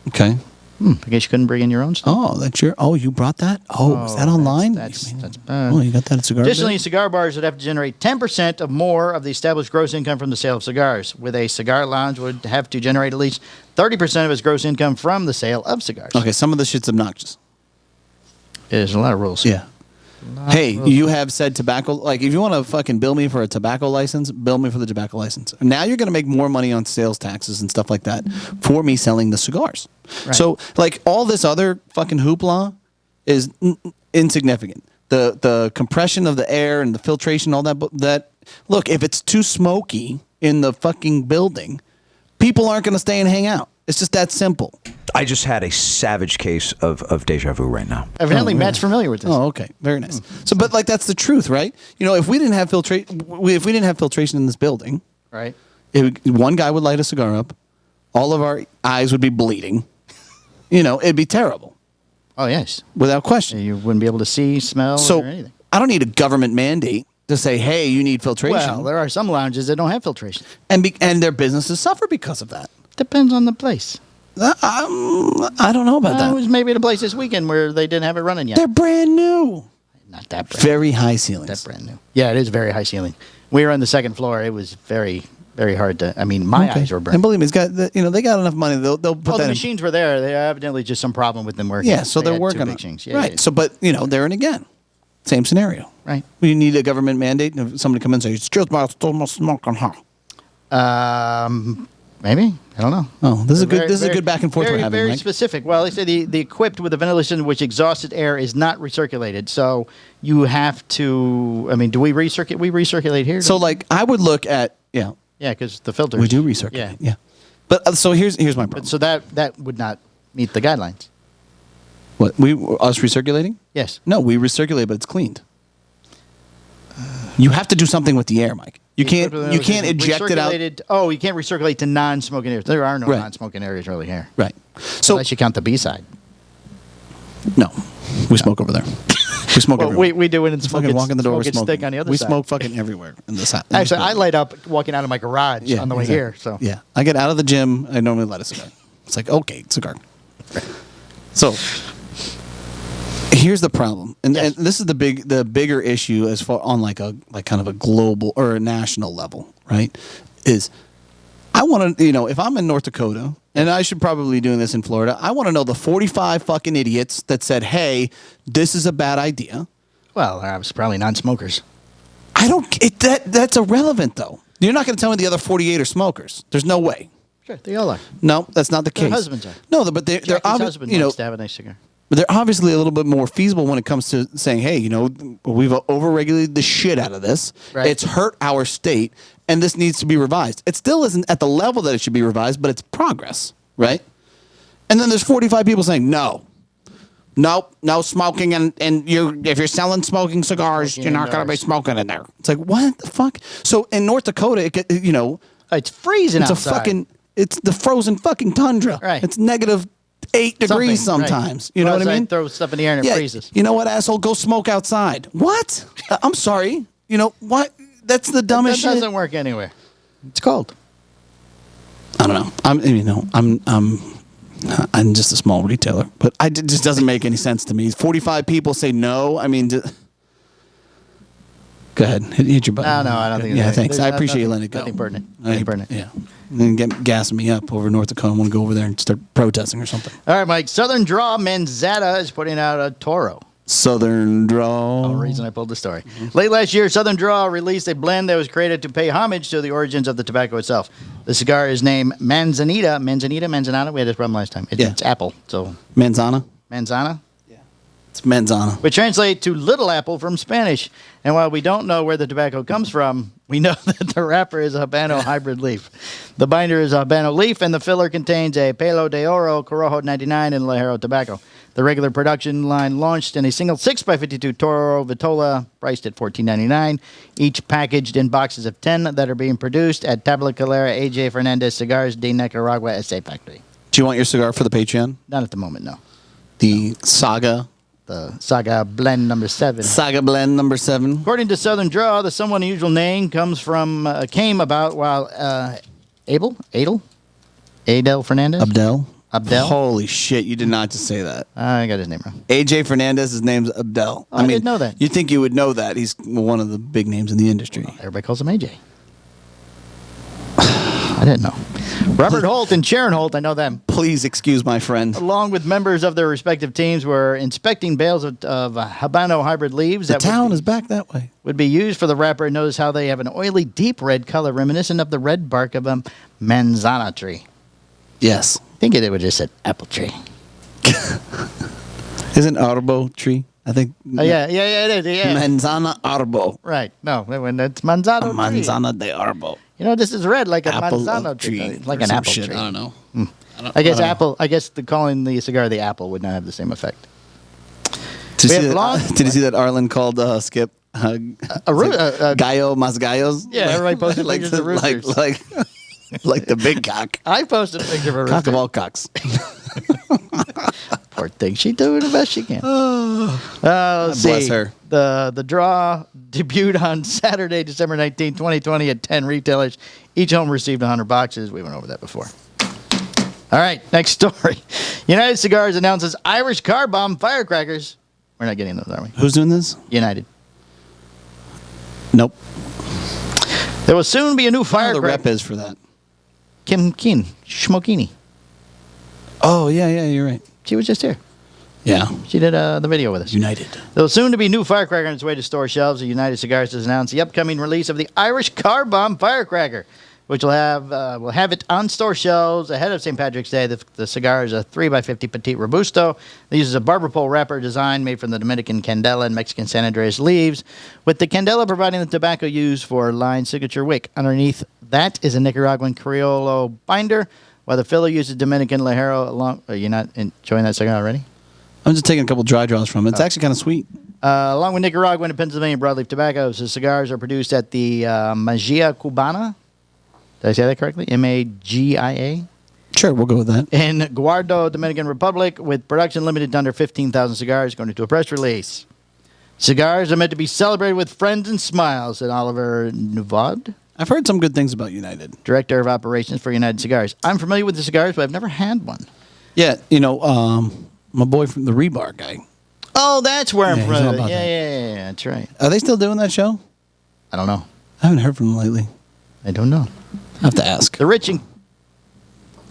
Okay. I guess you couldn't bring in your own stuff. Oh, that's your. Oh, you brought that? Oh, is that online? That's bad. Oh, you got that at Cigar? Additionally, cigar bars would have to generate 10% more of the established gross income from the sale of cigars. With a cigar lounge would have to generate at least 30% of its gross income from the sale of cigars. Okay, some of the shit's obnoxious. There's a lot of rules. Yeah. Hey, you have said tobacco. Like, if you want to fucking bill me for a tobacco license, bill me for the tobacco license. Now you're going to make more money on sales taxes and stuff like that for me selling the cigars. Right. So, like, all this other fucking hoopla is insignificant. The compression of the air and the filtration, all that. Look, if it's too smoky in the fucking building, people aren't going to stay and hang out. It's just that simple. I just had a savage case of deja vu right now. Evidently, Matt's familiar with this. Oh, okay, very nice. So, but like that's the truth, right? You know, if we didn't have filtration in this building, right? One guy would light a cigar up, all of our eyes would be bleeding. You know, it'd be terrible. Oh yes, without question. You wouldn't be able to see, smell, or anything. I don't need a government mandate to say, "Hey, you need filtration." Well, there are some lounges that don't have filtration, and their businesses suffer because of that. Depends on the place. I don't know about It that. was maybe at a place this weekend where they didn't have it running yet. They're brand new. Not that brand. Very high ceilings. That brand new. Yeah, it is very high ceiling. We were on the second floor. It was very, very hard to. I mean, my eyes were burning. And believe me, they got enough money. They'll put Well, that the in. machines were there. They evidently just some problem with them working. Yeah, so they're had working two on big it. machines. Yeah, right. yeah. So, but they're in again. Same scenario. Right. We need a government mandate. If somebody come in and say, "Excuse me, still no smoking, huh?" Maybe, I don't know. Oh, this is a good. Very- This is a very- good back and forth very, we're having. Very Mike. specific. Well, they say the equipped with a ventilation which exhausted air is not recirculated. So you have to. I mean, do we recirculate? We recirculate here. So, like, I would look at yeah, because the filters. we do recirculate. Yeah. Yeah. But so here's my problem. So that would not meet the guidelines. What us recirculating? Yes. No, we recirculate, but it's cleaned. You have to do something with the air, Mike. You can't eject it out. Oh, you can't recirculate to non-smoking areas. There are no Right. non-smoking areas really here. Right. So Unless you count the B side. no, we smoke over there. We smoke Well, everywhere. we do it in We fucking smoking, walk in the door. We're smoking smoking. stick on the other we side. smoke fucking everywhere in this house. Actually, I light up walking out of my garage on the way exactly. here. So yeah, I get out of the gym. I normally light a cigar. It's like, okay, cigar. So here's the problem, and this is the bigger issue as far on like kind of a global or a national level, right? Is I want to, if I'm in North Dakota, and I should probably be doing this in Florida, I want to know the 45 fucking idiots that said, hey, this is a bad idea. well, I was probably non-smokers. I don't. That's irrelevant though. You're not going to tell me the other 48 are smokers. There's no way. Sure, they all are. No, that's not the Their case. husbands are. No, but they're Jackie's obviously, husband likes to have a nice cigar. but they're obviously a little bit more feasible when it comes to saying, hey, we've overregulated the shit out of this. Right. It's hurt our state, and this needs to be revised. It still isn't at the level that it should be revised, but it's progress, right? And then there's 45 people saying, no smoking, and if you're selling smoking cigars, Smoking you're not going to be indoors. smoking in there. It's like, what the fuck? So in North Dakota, It's freezing it's outside. it's the frozen fucking tundra. Right. It's -8 degrees Something, right. sometimes. You know Go what I outside, mean? Throw stuff in the air and it freezes. You know what, asshole? Go smoke outside. What? I'm sorry. You know what? That's the That dumbest shit. doesn't work anywhere. It's cold. I don't know. I'm just a small retailer, but it just doesn't make any sense to me. 45 people say no. I mean, go ahead. Hit your button. No, I don't think. Yeah, there's- thanks. there's I appreciate you letting it go. Nothing pertinent. Nothing pertinent. Yeah. And then gassing me up over North Dakota. I want to go over there and start protesting or something. All right, Mike. Southern Draw Manzana is putting out a Toro. Southern Draw. The reason I pulled the story. Late last year, Southern Draw released a blend that was created to pay homage to the origins of the tobacco itself. The cigar is named Manzanita. Manzanita? We had this problem last time. It's apple. So Manzana. Manzana, It's Manzana. which translates to little apple from Spanish. And while we don't know where the tobacco comes from, we know that the wrapper is a Habano hybrid leaf. The binder is a Habano leaf, and the filler contains a Pelo de Oro, Corojo 99, and Lajero tobacco. The regular production line launched in a single 6x52 Toro Vitola, priced at $14.99, each packaged in boxes of 10 that are being produced at Tabla Calera AJ Fernandez Cigars de Nicaragua SA factory. Do you want your cigar for the Patreon? Not at the moment, no. The Saga. The Saga Blend number 7. Saga Blend number 7. According to Southern Draw, the somewhat unusual name came about while Adel Fernandez? Abdel. Abdel? Holy shit, you did not just say that. I got his name wrong. AJ Fernandez's name's Abdel. I didn't know that. You'd think you would know that. He's one of the big names in the industry. Everybody calls him AJ. I didn't know. Robert Holt and Sharon Holt, I know them, Please excuse my friend. along with members of their respective teams, were inspecting bales of Habano hybrid leaves The that town is back that way. would be used for the wrapper. And notice how they have an oily, deep red color reminiscent of the red bark of a manzana tree. Yes. I think it would just said apple tree. Isn't Arbo tree? I think. Oh, yeah, it is. Yeah. Manzana Arbo. Right. No, when it's manzano tree. Manzana de Arbo. You know, this is red like a Apple manzano tree. tree. Like or an some apple shit. tree. I don't know. I guess don't know. apple. I guess calling the cigar the apple would not have the same effect. Did We you, see have long- that, did you see that Arlen called Skip Gallo Mas Gallos? Yeah, everybody posted like, pictures of roosters. like the big cock. I posted a picture of a Cock rooster. of all cocks. Poor thing. She's doing the best she can. Let's see. Bless her. The draw debuted on Saturday, December 19, 2020 at 10 retailers. Each home received 100 boxes. We went over that before. All right, next story. United Cigars announces Irish car bomb firecrackers. We're not getting those, are we? Who's doing this? United. Nope. There will soon be a new The firecracker. rep is for that. Kim Keen, Schmokini. Oh, yeah, you're right. She was just here. Yeah. She did the video with us. United. There will soon to be new firecracker on its way to store shelves. The United Cigars has announced the upcoming release of the Irish Car Bomb Firecracker, which will have it on store shelves ahead of St. Patrick's Day. The cigar is a 3x50 Petite Robusto. It uses a barber pole wrapper design made from the Dominican candela and Mexican San Andres leaves, with the candela providing the tobacco used for line signature wick. Underneath that is a Nicaraguan Criollo binder, while the filler uses Dominican Lajero along. Are you not enjoying that cigar already? I'm just taking a couple dry draws from it. It's actually kind of sweet. Along with Nicaraguan and Pennsylvania broadleaf tobaccos, the cigars are produced at the Magia Cubana. Did I say that correctly? Magia? Sure, we'll go with that. In Guardo, Dominican Republic, with production limited to under 15,000 cigars, according to a press release. Cigars are meant to be celebrated with friends and smiles, said Oliver Nuvod, I've heard some good things about United. Director of Operations for United Cigars. I'm familiar with the cigars, but I've never had one. Yeah, my boy from the Rebar guy. Oh, that's where I'm Yeah, he's all from. about that. Yeah, that's right. Are they still doing that show? I don't know. I haven't heard from them lately. I don't know. I have to ask. The rich and...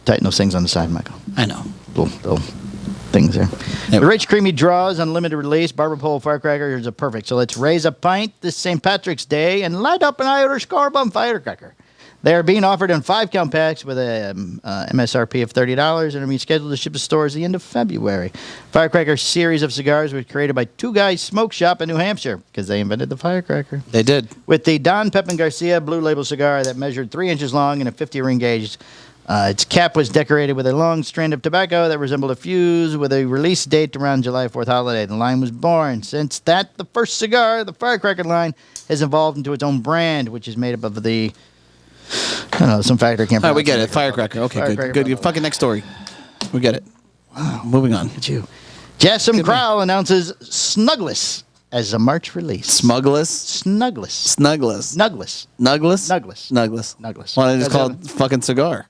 Tighten those things on the side, Michael. I know. Little things there. The rich, creamy draws, unlimited release, barber pole firecrackers are perfect. So let's raise a pint this St. Patrick's Day and light up an Irish car bomb firecracker. They are being offered in 5-count packs with a MSRP of $30 and are being scheduled to ship to stores at the end of February. Firecracker series of cigars was created by Two Guys Smoke Shop in New Hampshire because they invented the firecracker. They did. With the Don Pepin Garcia Blue Label cigar that measured 3 inches long and a 50-ring gauge. Its cap was decorated with a long strand of tobacco that resembled a fuse with a release date around July 4th holiday. The line was born. Since that, the first cigar, the Firecracker line, has evolved into its own brand, which is made up of the... I don't know, some factor can't. All right, we get it. Firecracker. Okay, Firecracker. good. Fucking next story. We get it. Wow. Moving on. At you. Jassim Crowell announces Snugless as a March release. Smugless? Snugless. Snugless. Nugless. Nugless? Nugless. Nugless. Nugless. Why don't they just call it fucking cigar?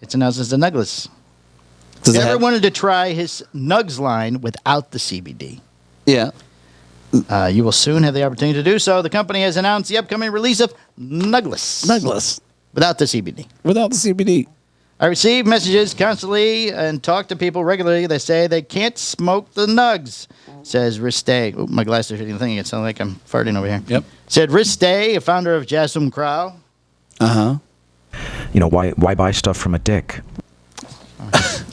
It's announced as the Nugless. Does it Ever have... wanted to try his Nugs line without the CBD? Yeah. You will soon have the opportunity to do so. The company has announced the upcoming release of Nugless. Nugless. Without the CBD. Without the CBD. I receive messages constantly and talk to people regularly that say they can't smoke the nugs, says Ristay. Oh, my glasses are hitting the thing. It sounds like I'm farting over here. Yep. Said Ristay, a founder of Jassim Crowell. Uh-huh. Why buy stuff from a dick?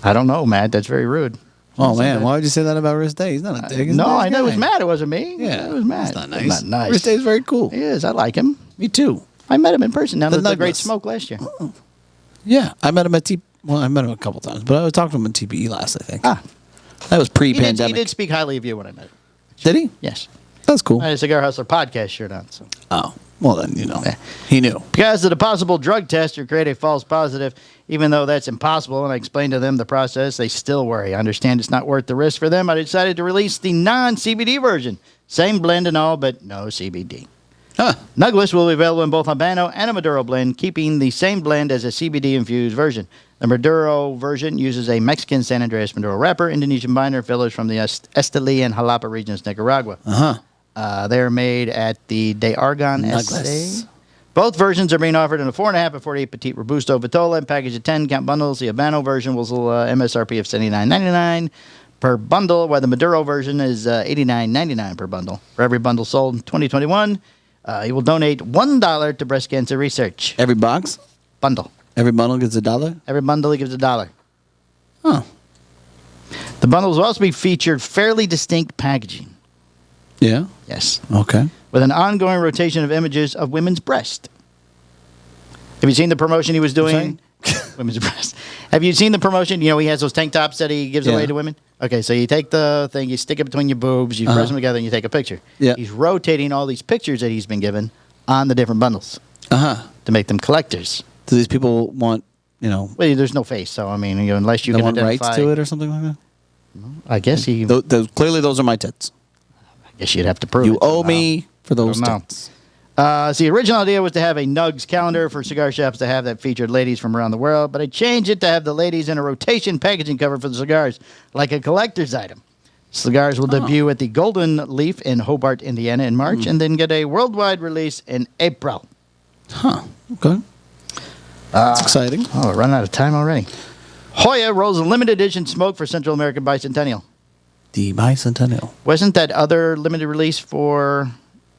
I don't know, Matt. That's very rude. Oh, man. Why would you say that about Rist Day? He's not a dick. He's a No, nice I know it was guy. Matt. It wasn't me. Yeah. It was Matt. It's not nice. It's not nice. Rist Day's very cool. He is. I like him. Me too. I met him in person down The at the Great Nugless. Smoke last year. Yeah. I met him at I met him a couple times, but I was talking to him at TPE last, I think. Ah. That was He pre-pandemic. did speak highly of you when I met him. Did he? Yes. That's cool. I had a Cigar Hustler podcast shirt on. So. Oh. Well, then, he knew. Because of the possible drug test or create a false positive, even though that's impossible, and I explained to them the process, they still worry. I understand it's not worth the risk for them. I decided to release the non-CBD version. Same blend and all, but no CBD. Huh. Nugless will be available in both Habano and a Maduro blend, keeping the same blend as a CBD-infused version. The Maduro version uses a Mexican San Andres Maduro wrapper, Indonesian binder fillers from the Esteli and Jalapa regions of Nicaragua. Uh-huh. They're made at the De Argon Nugless. SA. Both versions are being offered in a 4.5 and 48 Petite Robusto Vitola and package of 10-count bundles. The Habano version will MSRP of $79.99 per bundle, while the Maduro version is $89.99 per bundle. For every bundle sold in 2021, you will donate $1 to breast cancer research. Every box? Bundle. Every bundle gets $1? Every bundle he gives $1. Oh. The bundles will also be featured fairly distinct packaging. Yeah? Yes. Okay. With an ongoing rotation of images of women's breast. Have you seen the promotion he was doing? Women's breast. Have you seen the promotion? He has those tank tops that he gives away to women. Okay, so you take the thing, you stick it between your boobs, you press them together, and you take a picture. Yeah. He's rotating all these pictures that he's been given on the different bundles Uh-huh. to make them collectors. Do these people want, Well, there's no face, so I mean, unless you they can want identify. rights to it or something like that? I guess Clearly, those are my tits. I guess you'd have to prove You it owe somehow. me for those Don't know. tits. So the original idea was to have a Nugs calendar for cigar shops to have that featured ladies from around the world, but I changed it to have the ladies in a rotation packaging cover for the cigars, like a collector's item. Cigars will debut at the Golden Leaf in Hobart, Indiana in March, and then get a worldwide release in April. Huh. Okay. That's exciting. Oh, we're running out of time already. Hoya rolls a limited edition smoke for Central American Bicentennial. The Bicentennial. Wasn't that other limited release for...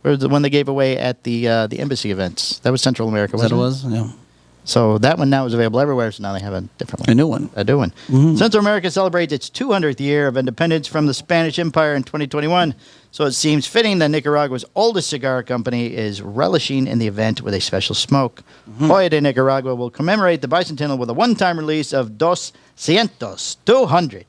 Or the one they gave away at the embassy events? That was Central America, wasn't it? That was? Yeah. So that one now is available everywhere, so now they have a different one. A new one. A new one. Mm-hmm. Central America celebrates its 200th year of independence from the Spanish Empire in 2021, so it seems fitting that Nicaragua's oldest cigar company is relishing in the event with a special smoke. Hoya de Nicaragua will commemorate the bicentennial with a one-time release of 200,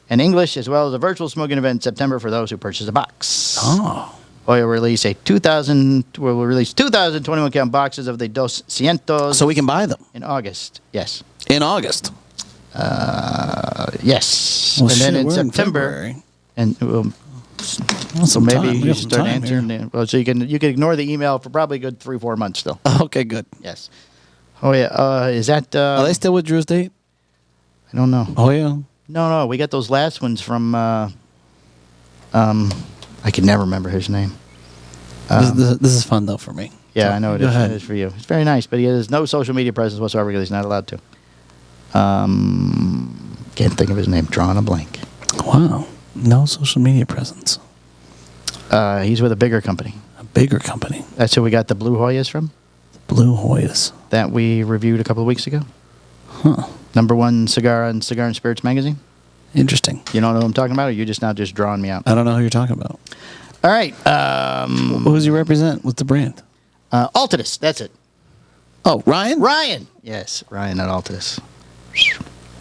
in English, as well as a virtual smoking event in September for those who purchase a box. Oh. Hoya will release 2,021 count boxes of the 200. So we can buy them in August. Yes. in August. Yes. Well, and then in we're September, in and so maybe you should start answering. Well, so you can ignore the email for probably a good 3-4 months still. Okay, good. Yes. Oh yeah. Is that? Are they still with Drew's date? I don't know. Oh yeah. No. We got those last ones from. I can never remember his name. This is fun though for me. Yeah, So, I know it go is. ahead. It is for you. It's very nice, but he has no social media presence whatsoever because he's not allowed to. Can't think of his name. Drawing a blank. Wow. No social media presence. He's with a bigger company. A bigger company. That's who we got the Blue Hoyas from. Blue Hoyas. That we reviewed a couple of weeks ago. Huh. #1 cigar on Cigar and Spirits magazine. Interesting. You don't know who I'm talking about, or you just now just drawing me out? I don't know who you're talking about. All right. Who does he represent? What's the brand? Altidus. That's it. Oh, Ryan? Ryan. Yes, Ryan at Altidus.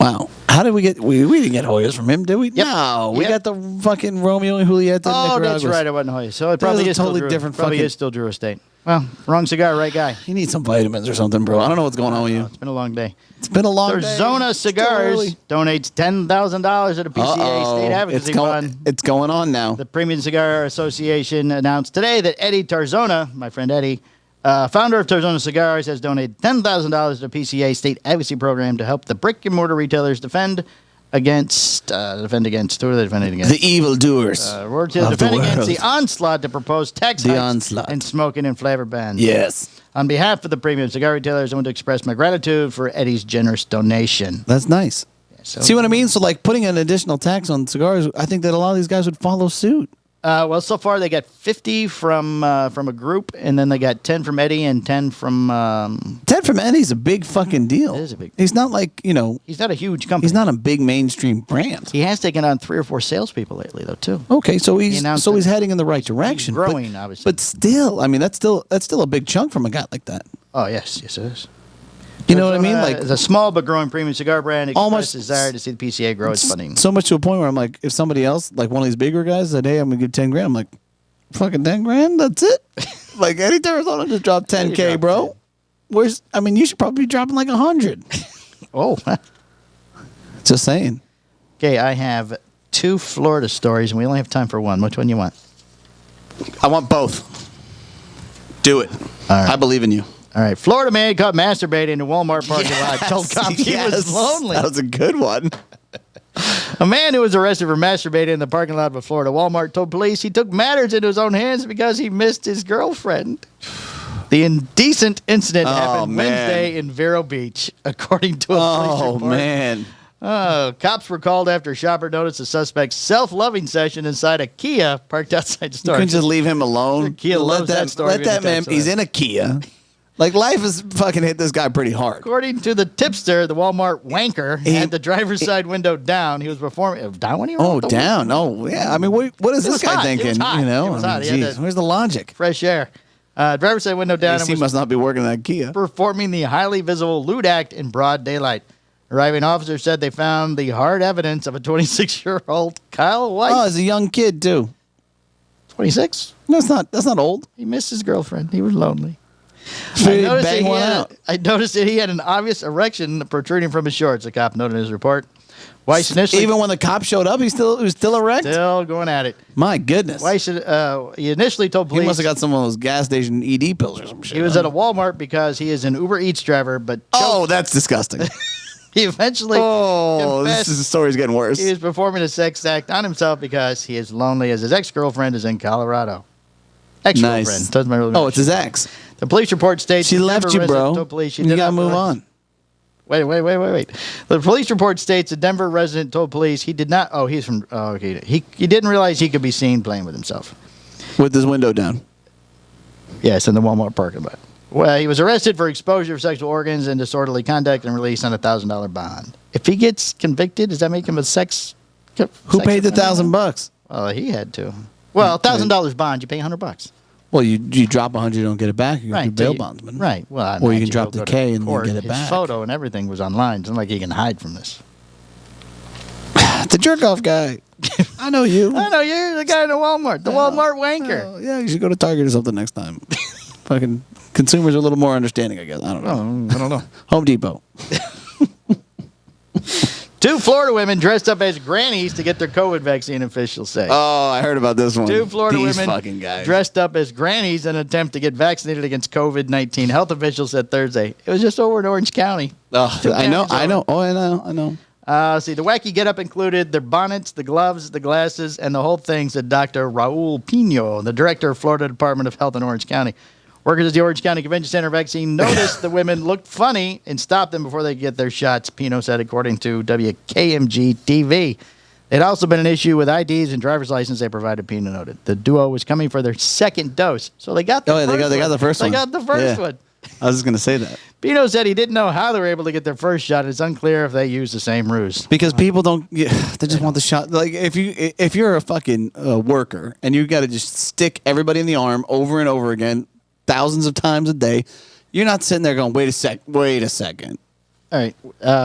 Wow. How did we get... We didn't get Hoyas from him, did we? Yep. No. We Yep. got the fucking Romeo and Juliet. Oh, that's right. It wasn't Hoya. So it probably a is totally still Drew. different Probably fucking- is still Drew Estate. Well, wrong cigar, right guy. You need some vitamins or something, bro. I don't know what's going on with you. It's been a long day. It's been a long day. Tarzona It's still Cigars early. donates $10,000 at a PCA Uh-oh. State Advocacy Fund. It's going on now. The Premium Cigar Association announced today that Eddie Tarzona, my friend Eddie, founder of Tarzona Cigars, has donated $10,000 to the PCA State Advocacy Program to help the brick and mortar retailers defend against. Who are they defending against? The evildoers. We're to of the defend against world. the onslaught to propose tax The hikes onslaught. and smoking and flavor bans. Yes. On behalf of the premium cigar retailers, I want to express my gratitude for Eddie's generous donation. That's nice. So, See what I mean? So, like, putting an additional tax on cigars, I think that a lot of these guys would follow suit. well, so far they got 50 from a group, and then they got 10 from Eddie and 10 from. 10 from Eddie's a big fucking deal. It is a big He's not like, He's not a huge company. he's not a big mainstream brand. He has taken on 3 or 4 salespeople lately, though, too. Okay, so he's announced he's it. heading in the right direction. He's growing, obviously. But still, I mean, that's still a big chunk from a guy like that. Oh yes, it is. You know what I mean? Like, it's a small but growing premium cigar brand. Almost- Express desire to see the PCA grow its funding. so much to a point where I'm like, if somebody else, like one of these bigger guys, said, "Hey, I'm gonna give 10 grand," I'm like, "Fucking 10 grand? That's it?" Like Eddie Tarzona just dropped 10K, bro. You should probably be dropping like 100. Oh, Just saying. okay. I have 2 Florida stories, and we only have time for one. Which one you want? I want both. Do it. All right. I believe in you. All right. Florida man caught masturbating in a Walmart parking lot. Told cops he was lonely. That was a good one. A man who was arrested for masturbating in the parking lot of a Florida Walmart told police he took matters into his own hands because he missed his girlfriend. The indecent incident happened man. Wednesday in Vero Beach, according to a police Oh, report. man. Cops were called after a shopper noticed the suspect's self-loving session inside a Kia parked outside the You store. couldn't just leave him alone. Kia loves that story Let being that man. attached to He's that. in a Kia. Like, life has fucking hit this guy pretty hard. According to the tipster, the Walmart wanker had the driver's side window down. He was performing down when he Oh, rolled the down. Oh, yeah. I mean, what is It this was guy hot. It thinking? was hot. You know, It was I hot. mean, He had geez, to- where's the logic? fresh air. Driver's side window down and AC was must not be working that Kia. performing the highly visible lewd act in broad daylight. Arriving officers said they found the hard evidence of a 26-year-old Kyle White. Oh, as a young kid too. 26? No, that's not old. He missed his girlfriend. He was lonely. He banged one out. I noticed that he had an obvious erection protruding from his shorts, the cop noted in his report. Weiss initially Even when the cop showed up, he was still erect. still going at it. My goodness. Weiss he initially told police He must have got some of those gas station ED pills or some shit. he was at a Walmart because he is an Uber Eats driver, but Oh, that's disgusting. he eventually confessed the story's getting worse. he was performing a sex act on himself because he is lonely as his ex-girlfriend is in Colorado. Ex-girlfriend. Nice. Doesn't really matter. Oh, it's his ex. The police report states She the left Denver you, resident bro. told police she You did gotta not move realize- on. Wait. The police report states the Denver resident told police he did not. Oh, he's from. Oh, okay. He didn't realize he could be seen playing with himself. With his window down. Yes, in the Walmart parking lot. Well, he was arrested for exposure of sexual organs and disorderly conduct and released on a $1,000 bond. If he gets convicted, does that make him a sex? Who paid the $1,000? Well, he had to. Well, $1,000 bond, you pay $100. Well, you drop 100, you don't get it back. You Right, do bail so bondsman. Right. Well, I Or you imagine can drop he'll the go to K and then court. get it His back. photo and everything was online. It's not like he can hide from this. The jerk off guy. I know you. I know you're the guy in the Walmart, the Walmart wanker. Oh, yeah, you should go to Target or something next time. Fucking consumers are a little more understanding, I guess. I don't know. I don't know. Home Depot. Two Florida women dressed up as grannies to get their COVID vaccine, officials say. Oh, I heard about this one. Two Florida These women fucking guys. dressed up as grannies in an attempt to get vaccinated against COVID-19. Health officials said Thursday. It was just over in Orange County. Oh, I know. Oh, I know. See, the wacky getup included their bonnets, the gloves, the glasses, and the whole thing, said Dr. Raul Pino, the director of Florida Department of Health in Orange County. Workers at the Orange County Convention Center vaccine noticed the women looked funny and stopped them before they could get their shots, Pino said, according to WKMG TV. It had also been an issue with IDs and driver's license they provided, Pino noted. The duo was coming for their second dose, so they got the first one. They got the first one. They got the first Yeah. one. I was just going to say that. Pino said he didn't know how they were able to get their first shot. It's unclear if they used the same ruse. Because people don't, they just want the shot. Like if you're a fucking worker and you got to just stick everybody in the arm over and over again, thousands of times a day, you're not sitting there going, wait a second. All right,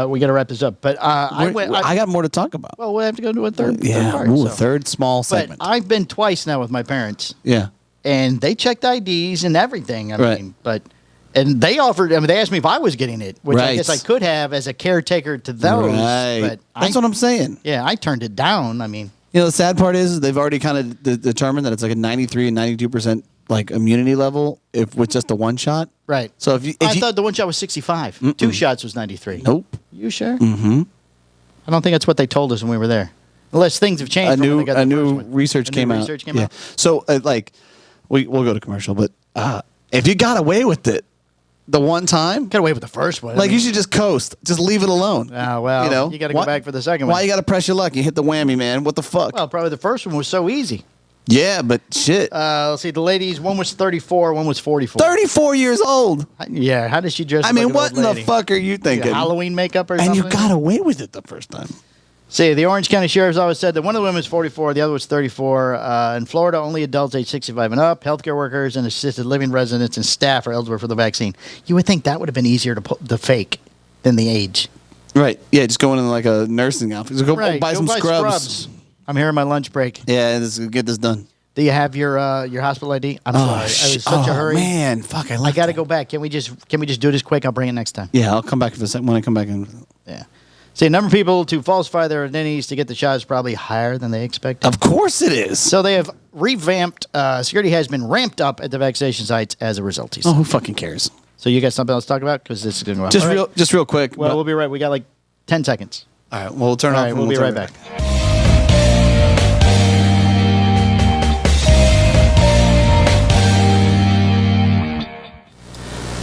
we got to wrap this up. But I got more to talk about. Well, we'll have to go to a third. Yeah, third part, a so. third small But segment. I've been twice now with my parents, Yeah. and they checked IDs and everything. I Right. mean, and they offered. I mean, they asked me if I was getting it, which I Right. guess I could have as a caretaker to those. Right. But That's what I'm saying. Yeah, I turned it down. I mean, You know, the sad part is they've already kind of determined that it's like a 93 and 92% like immunity level with just a one shot. right. So if you thought the one shot was 65. 2 shots was 93. Nope. You sure? Mm-hmm. I don't think that's what they told us when we were there. Unless things have changed. A from when new they got the first new one. research A new came out. research came out. So we'll go to commercial, but if you got away with it the one time, Got away with the first one. like you should just coast, just leave it alone. Well, you know, you got to go back for the second one. Why you got to press your luck? You hit the whammy, man. What the fuck? Well, probably the first one was so easy. Yeah, but shit. Let's see. The ladies, one was 34, one was 44. 34 years old. Yeah, how does she dress? I like mean, an what old in the lady? fuck are you thinking? Halloween makeup or And something? you got away with it the first time. See, the Orange County Sheriff's Office said that one of the women was 44, the other was 34. In Florida, only adults age 65 and up, healthcare workers and assisted living residents and staff are eligible for the vaccine. You would think that would have been easier to fake than the age. Right. Yeah, just going in like a nursing outfit. Just go buy some scrubs. I'm here on my lunch break. Yeah, get this done. Do you have your hospital ID? I'm sorry. I was in such a hurry. Man, fuck! I got to go back. Can we just do this quick? I'll bring it next time. Yeah, I'll come back for the second when I come back in. Yeah. See, a number of people to falsify their identities to get the shot is probably higher than they expected. Of course it is. So they have revamped. Security has been ramped up at the vaccination sites as a result. He said. Oh, who fucking cares? So you got something else to talk about? Because this is going to go on. Just real quick. Well, we'll be right. We got like 10 seconds. All right. Well, we'll turn All off. right, and we'll be turn right it back.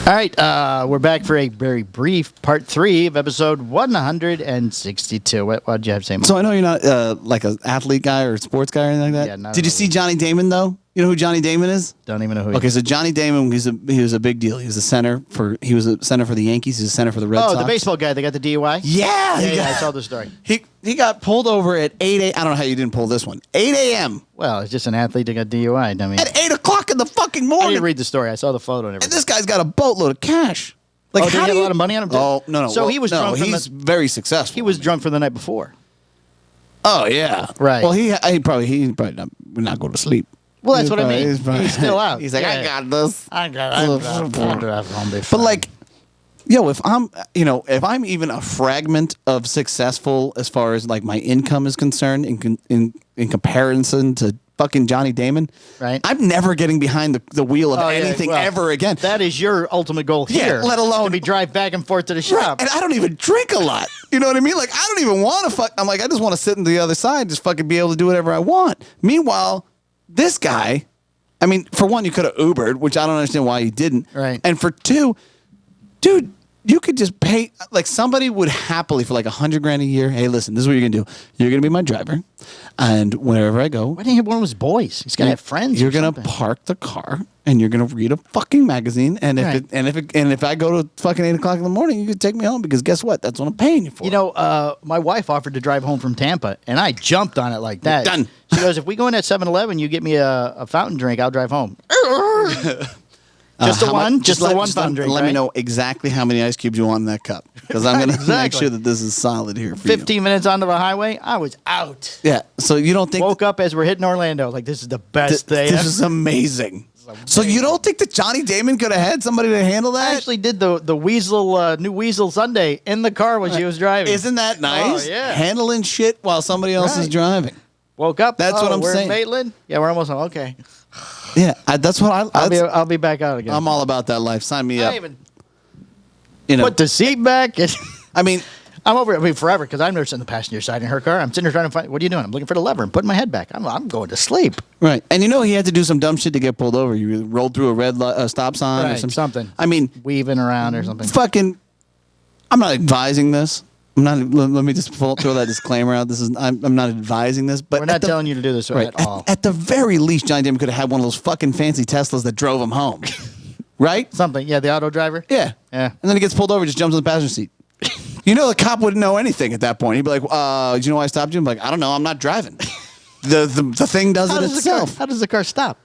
All right, we're back for a very brief part 3 of episode 162. What did you have to say, Mike? So I know you're not like an athlete guy or a sports guy or anything like that. Yeah, not Did you really. see Johnny Damon though? You know who Johnny Damon is? Don't even know who. Okay, so Johnny Damon, he was a big deal. He was a center for the Yankees. He was a center for the Red Sox. Oh, the baseball guy. They got the DUI. Yeah, I saw the story. He got pulled over at 8 a.m. I don't know how you didn't pull this one. 8 a.m. Well, it's just an athlete that got DUI. I mean, At 8 o'clock in the fucking I morning. didn't read the story. I saw the photo and And everything. this guy's got a boatload of cash. Like, Oh, did he how have do a lot of money on him? Oh, no. So he was drunk from he's the- very successful. He was drunk from the night before. Oh, yeah. Right. Well, he probably not go to sleep. Well, that's what I mean. probably- He's still out. He's like, Yeah. I got this. I got home before. But like, if I'm even a fragment of successful as far as like my income is concerned in comparison to fucking Johnny Damon, right? I'm never getting behind the wheel of anything ever again. That is your ultimate goal here. Let alone to drive back and forth to the shop. Right. And I don't even drink a lot. You know what I mean? Like, I don't even want to I'm like, I just want to sit on the other side and just fucking be able to do whatever I want. Meanwhile, this guy, I mean, for one, you could have Ubered, which I don't understand why you didn't. Right. And for two, dude, you could just pay, like somebody would happily for like $100,000 a year. Hey, listen, this is what you're going to do. You're going to be my driver. And wherever I go. Why didn't he have one of his boys? He's got to have friends. You're going to park the car and you're going to read a fucking magazine. And if I go to fucking 8 o'clock in the morning, you can take me home because guess what? That's what I'm paying you for. You know, my wife offered to drive home from Tampa and I jumped on it like that. Done. She goes, if we go in at 7-Eleven, you get me a fountain drink, I'll drive home. Just the one? Just the one fountain drink, Let me know exactly how many ice cubes you want in that cup. Because I'm going to make sure that this is solid here for 15 minutes onto the highway, I was out. Yeah. So you don't think... Woke up as we're hitting Orlando. Like, this is the best day. This is amazing. So you don't think that Johnny Damon could have had somebody to handle that? I actually did the Weasel, new Weasel Sunday in the car when she was driving. Isn't that nice? Oh, yeah. Handling shit while somebody else is driving. Woke up. That's what I'm we're saying. In Maitland? Yeah, we're almost home. Okay. Yeah, that's what I'll be back out again. I'm all about that life. Sign me up. Even put the seat back. I mean, I'm over it. I mean, forever because I'm never sitting in the passenger side in her car. I'm sitting there trying to find. What are you doing? I'm looking for the lever and putting my head back. I'm going to sleep. Right, and he had to do some dumb shit to get pulled over. You rolled through a red stop sign or something. I mean, weaving around or something. Fucking, I'm not advising this. I'm not. Let me just throw that disclaimer out. I'm not advising this, but we're not telling you to do this at all. At the very least, Johnny Damon could have had one of those fucking fancy Teslas that drove him home, right? Something. Yeah, the auto driver. Yeah. And then he gets pulled over, just jumps on the passenger seat. The cop wouldn't know anything at that point. He'd be like, "Do you know why I stopped you?" I'm like, "I don't know. I'm not driving." The thing does it itself. How does the car stop?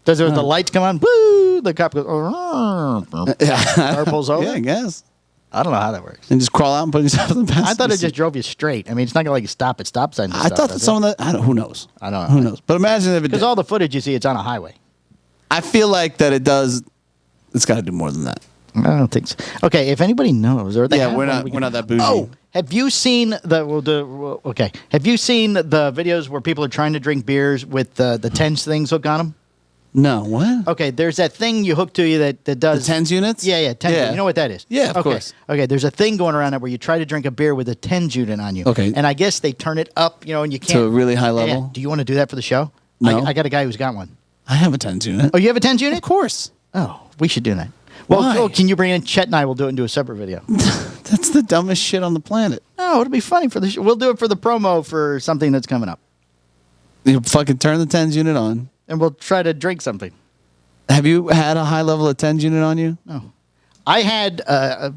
Does the lights come on? Woo! The cop goes. Car pulls over. Yeah, I guess. I don't know how that works. And just crawl out and put yourself in the passenger I thought it seat. just drove you straight. I mean, it's not going to stop at stop signs. I thought that some of that. Who knows? I don't know. Who knows? But imagine if it did. Because all the footage you see, it's on a highway. I feel like that it does. It's got to do more than that. I don't think so. Okay, if anybody knows, or we're not that bougie. Oh, have you seen Have you seen the videos where people are trying to drink beers with the TENS things hooked on them? No, what? Okay, there's that thing you hook to you that does... The TENS units? Yeah, TENS. Yeah. You know what that is? Yeah, of course. Okay, there's a thing going around there where you try to drink a beer with a TENS unit on you. Okay. And I guess they turn it up, and you can't... To a really high level? Yeah. Do you want to do that for the show? No. I got a guy who's got one. I have a TENS unit. Oh, you have a TENS unit? Of course. Oh, we should do that. Well, Why? can you bring in Chet and I will do it and do a separate video? That's the dumbest shit on the planet. No, it'll be funny for the show. We'll do it for the promo for something that's coming up. You fucking turn the TENS unit on. And we'll try to drink something. Have you had a high level of TENS unit on you? No. I had at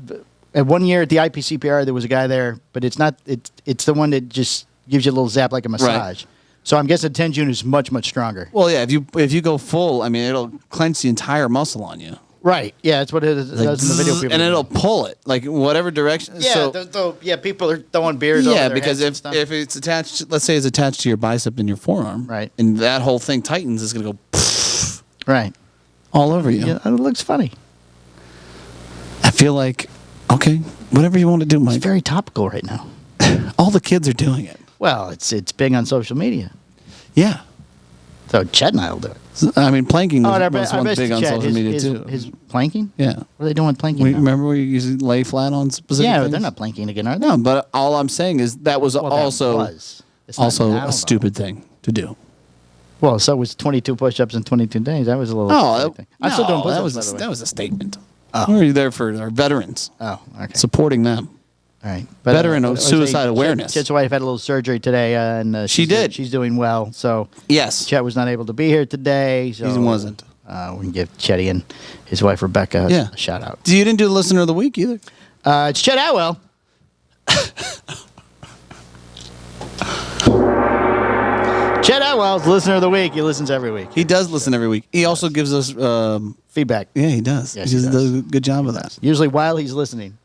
1 year at the IPCPR, there was a guy there, but it's not. It's the one that just gives you a little zap like a massage. Right. So I'm guessing the TENS unit is much, much stronger. Well, yeah. If you go full, I mean, it'll clench the entire muscle on you. Right. Yeah, that's what it does in the video. And it'll pull it like whatever direction. Yeah. People are throwing beers. Yeah, over their because heads if it's attached, let's say it's attached to your bicep and your forearm, right, and that whole thing tightens, it's gonna go, right, all over you. Yeah, it looks funny. I feel like, okay, whatever you want to do, Mike. It's very topical right now. All the kids are doing it. Well, it's big on social media. Yeah. So Chet and I will do it. I mean, planking was big on Chet, social media too. His planking? Yeah. What are they doing with planking? Remember we used to lay flat on specific things? they're not planking again, are they? No, but all I'm saying is that was also a stupid thing to do. Well, so was 22 push-ups in 22 days. That was a little thing. I'm still doing push-ups, that was a statement. We're there for our veterans. Oh, okay. Supporting them. All right. Veteran suicide awareness. Chet's wife had a little surgery today, and she did. She's doing well. So yes, Chet was not able to be here today. So he wasn't. We can give Chetty and his wife Rebecca a shout out. You didn't do the listener of the week either. It's Chet Atwell. Chet Atwell's listener of the week. He listens every week. He does listen every week. He also gives us feedback. Yeah, he does. Yes, he does a good job of that. Usually while he's listening.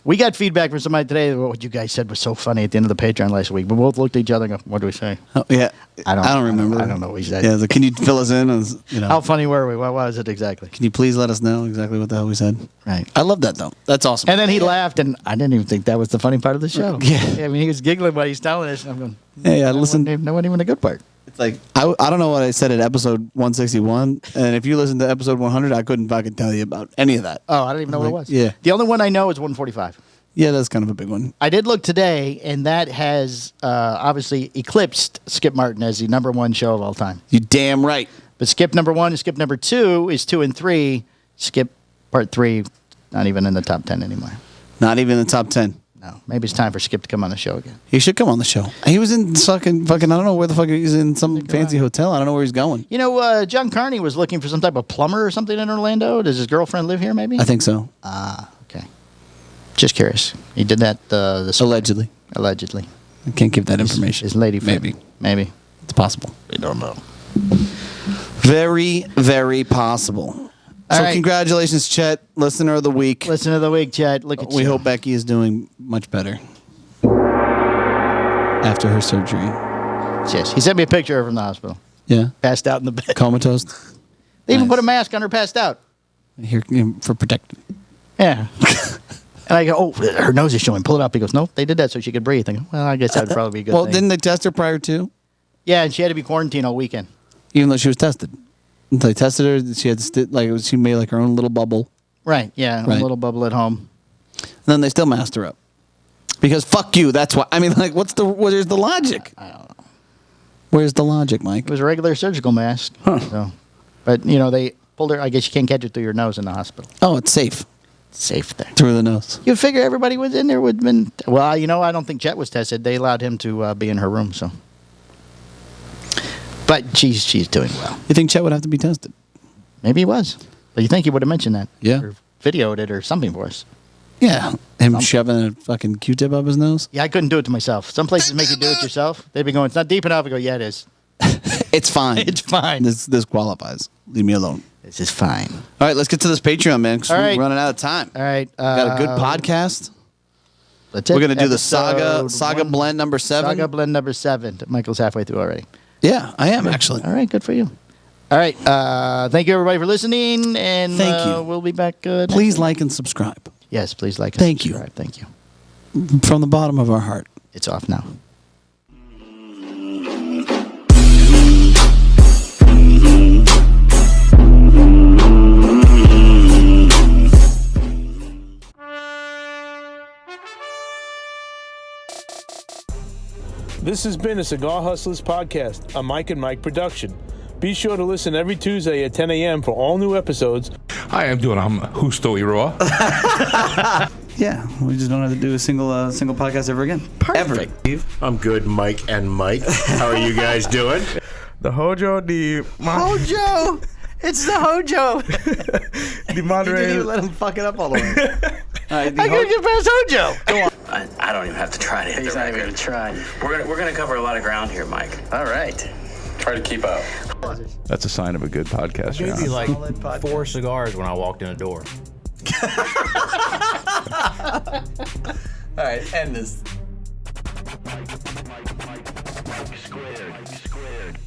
We got feedback from somebody today. What you guys said was so funny at the end of the Patreon last week. We both looked at each other and go, what do we say? Oh, yeah. I don't remember. I don't know what we said. Yeah, can you fill us in? How funny were we? What was it exactly? Can you please let us know exactly what the hell we said? Right. I love that, though. That's awesome. And then he laughed, and I didn't even think that was the funny part of the show. Yeah. I mean, he was giggling while he's telling us, and I'm going, yeah, listen. That wasn't even the good part. It's like, I don't know what I said at episode 161, and if you listen to episode 100, I couldn't fucking tell you about any of that. Oh, I don't even know what it was. Yeah. The only one I know is 145. Yeah, that's kind of a big one. I did look today, and that has obviously eclipsed Skip Martin as the #1 show of all time. You damn right. But Skip #1 and Skip #2 is 2 and 3. Skip Part 3, not even in the top 10 anymore. Not even in the top 10. No, maybe it's time for Skip to come on the show again. He should come on the show. He was in fucking I don't know where the fuck he's in, some fancy hotel. I don't know where he's going. You know, John Carney was looking for some type of plumber or something in Orlando. Does his girlfriend live here, maybe? I think so. Okay. Just curious. He did that this Allegedly. Allegedly. I can't give that information. His lady friend. Maybe. It's possible. We don't know. Very, very possible. All so right. Congratulations, Chet, listener of the week. Listener of the week, Chad. Look at you. We hope Becky is doing much better after her surgery. Yes. He sent me a picture of her from the hospital. Yeah. Passed out in the bed. Comatose. They even Nice. put a mask on her passed out. Here for protection. Yeah. And I go, oh, her nose is showing. Pull it up. He goes, no, they did that so she could breathe. I go, well, I guess that would probably be a good Well, thing. didn't they test her prior to? Yeah, and she had to be quarantined all weekend. Even though she was tested. They tested her. She had she made like her own little bubble. Right, yeah, Right. a little bubble at home. And then they still masked her up. Because fuck you. That's why. I mean, like, where's the logic? I don't know. Where's the logic, Mike? It was a regular surgical mask. Huh. So, but, you know, they pulled her. I guess you can't catch it through your nose in the hospital. Oh, it's safe. Safe there. Through the nose. You'd figure everybody was in there would have been. Well, you know, I don't think Chet was tested. They allowed him to be in her room, so. But she's doing well. You think Chet would have to be tested? Maybe he was. But you think he would have mentioned that? Yeah. Or videoed it or something for us. Yeah. Him shoving a fucking Q-tip up his nose? Yeah, I couldn't do it to myself. Some places make you do it yourself. They'd be going, it's not deep enough. I go, yeah, it is. It's fine. It's fine. This qualifies. Leave me alone. This is fine. All right, let's get to this Patreon, man, because All we're right. running out of time. All right. Got a good podcast. That's it. We're going to do the Episode Saga one. blend number 7. Saga blend number 7. Michael's halfway through already. Yeah, I am, actually. All right, good for you. All right. Thank you, everybody, for listening. And Thank you. We'll be back. Next Please week. like and subscribe. Yes, please like and Thank you. subscribe. Thank you. From the bottom of our heart. It's off now. This has been a Cigar Hustlers podcast, a Mike and Mike production. Be sure to listen every Tuesday at 10 a.m. for all new episodes. Hi, I'm Husto Iroa. Yeah, we just don't have to do a single podcast ever again. Perfect. I'm good, Mike and Mike. How are you guys doing? The Hojo, Hojo! It's the Hojo! the moderator. let him fuck it up all the way. I gotta get past Hojo! Go on. I don't even have to try to hit the record. even try. We're gonna cover a lot of ground here, Mike. All right. Try to keep up. That's a sign of a good podcast. Gave me like 4 cigars when I walked in the door. All right, end this. Mike squared.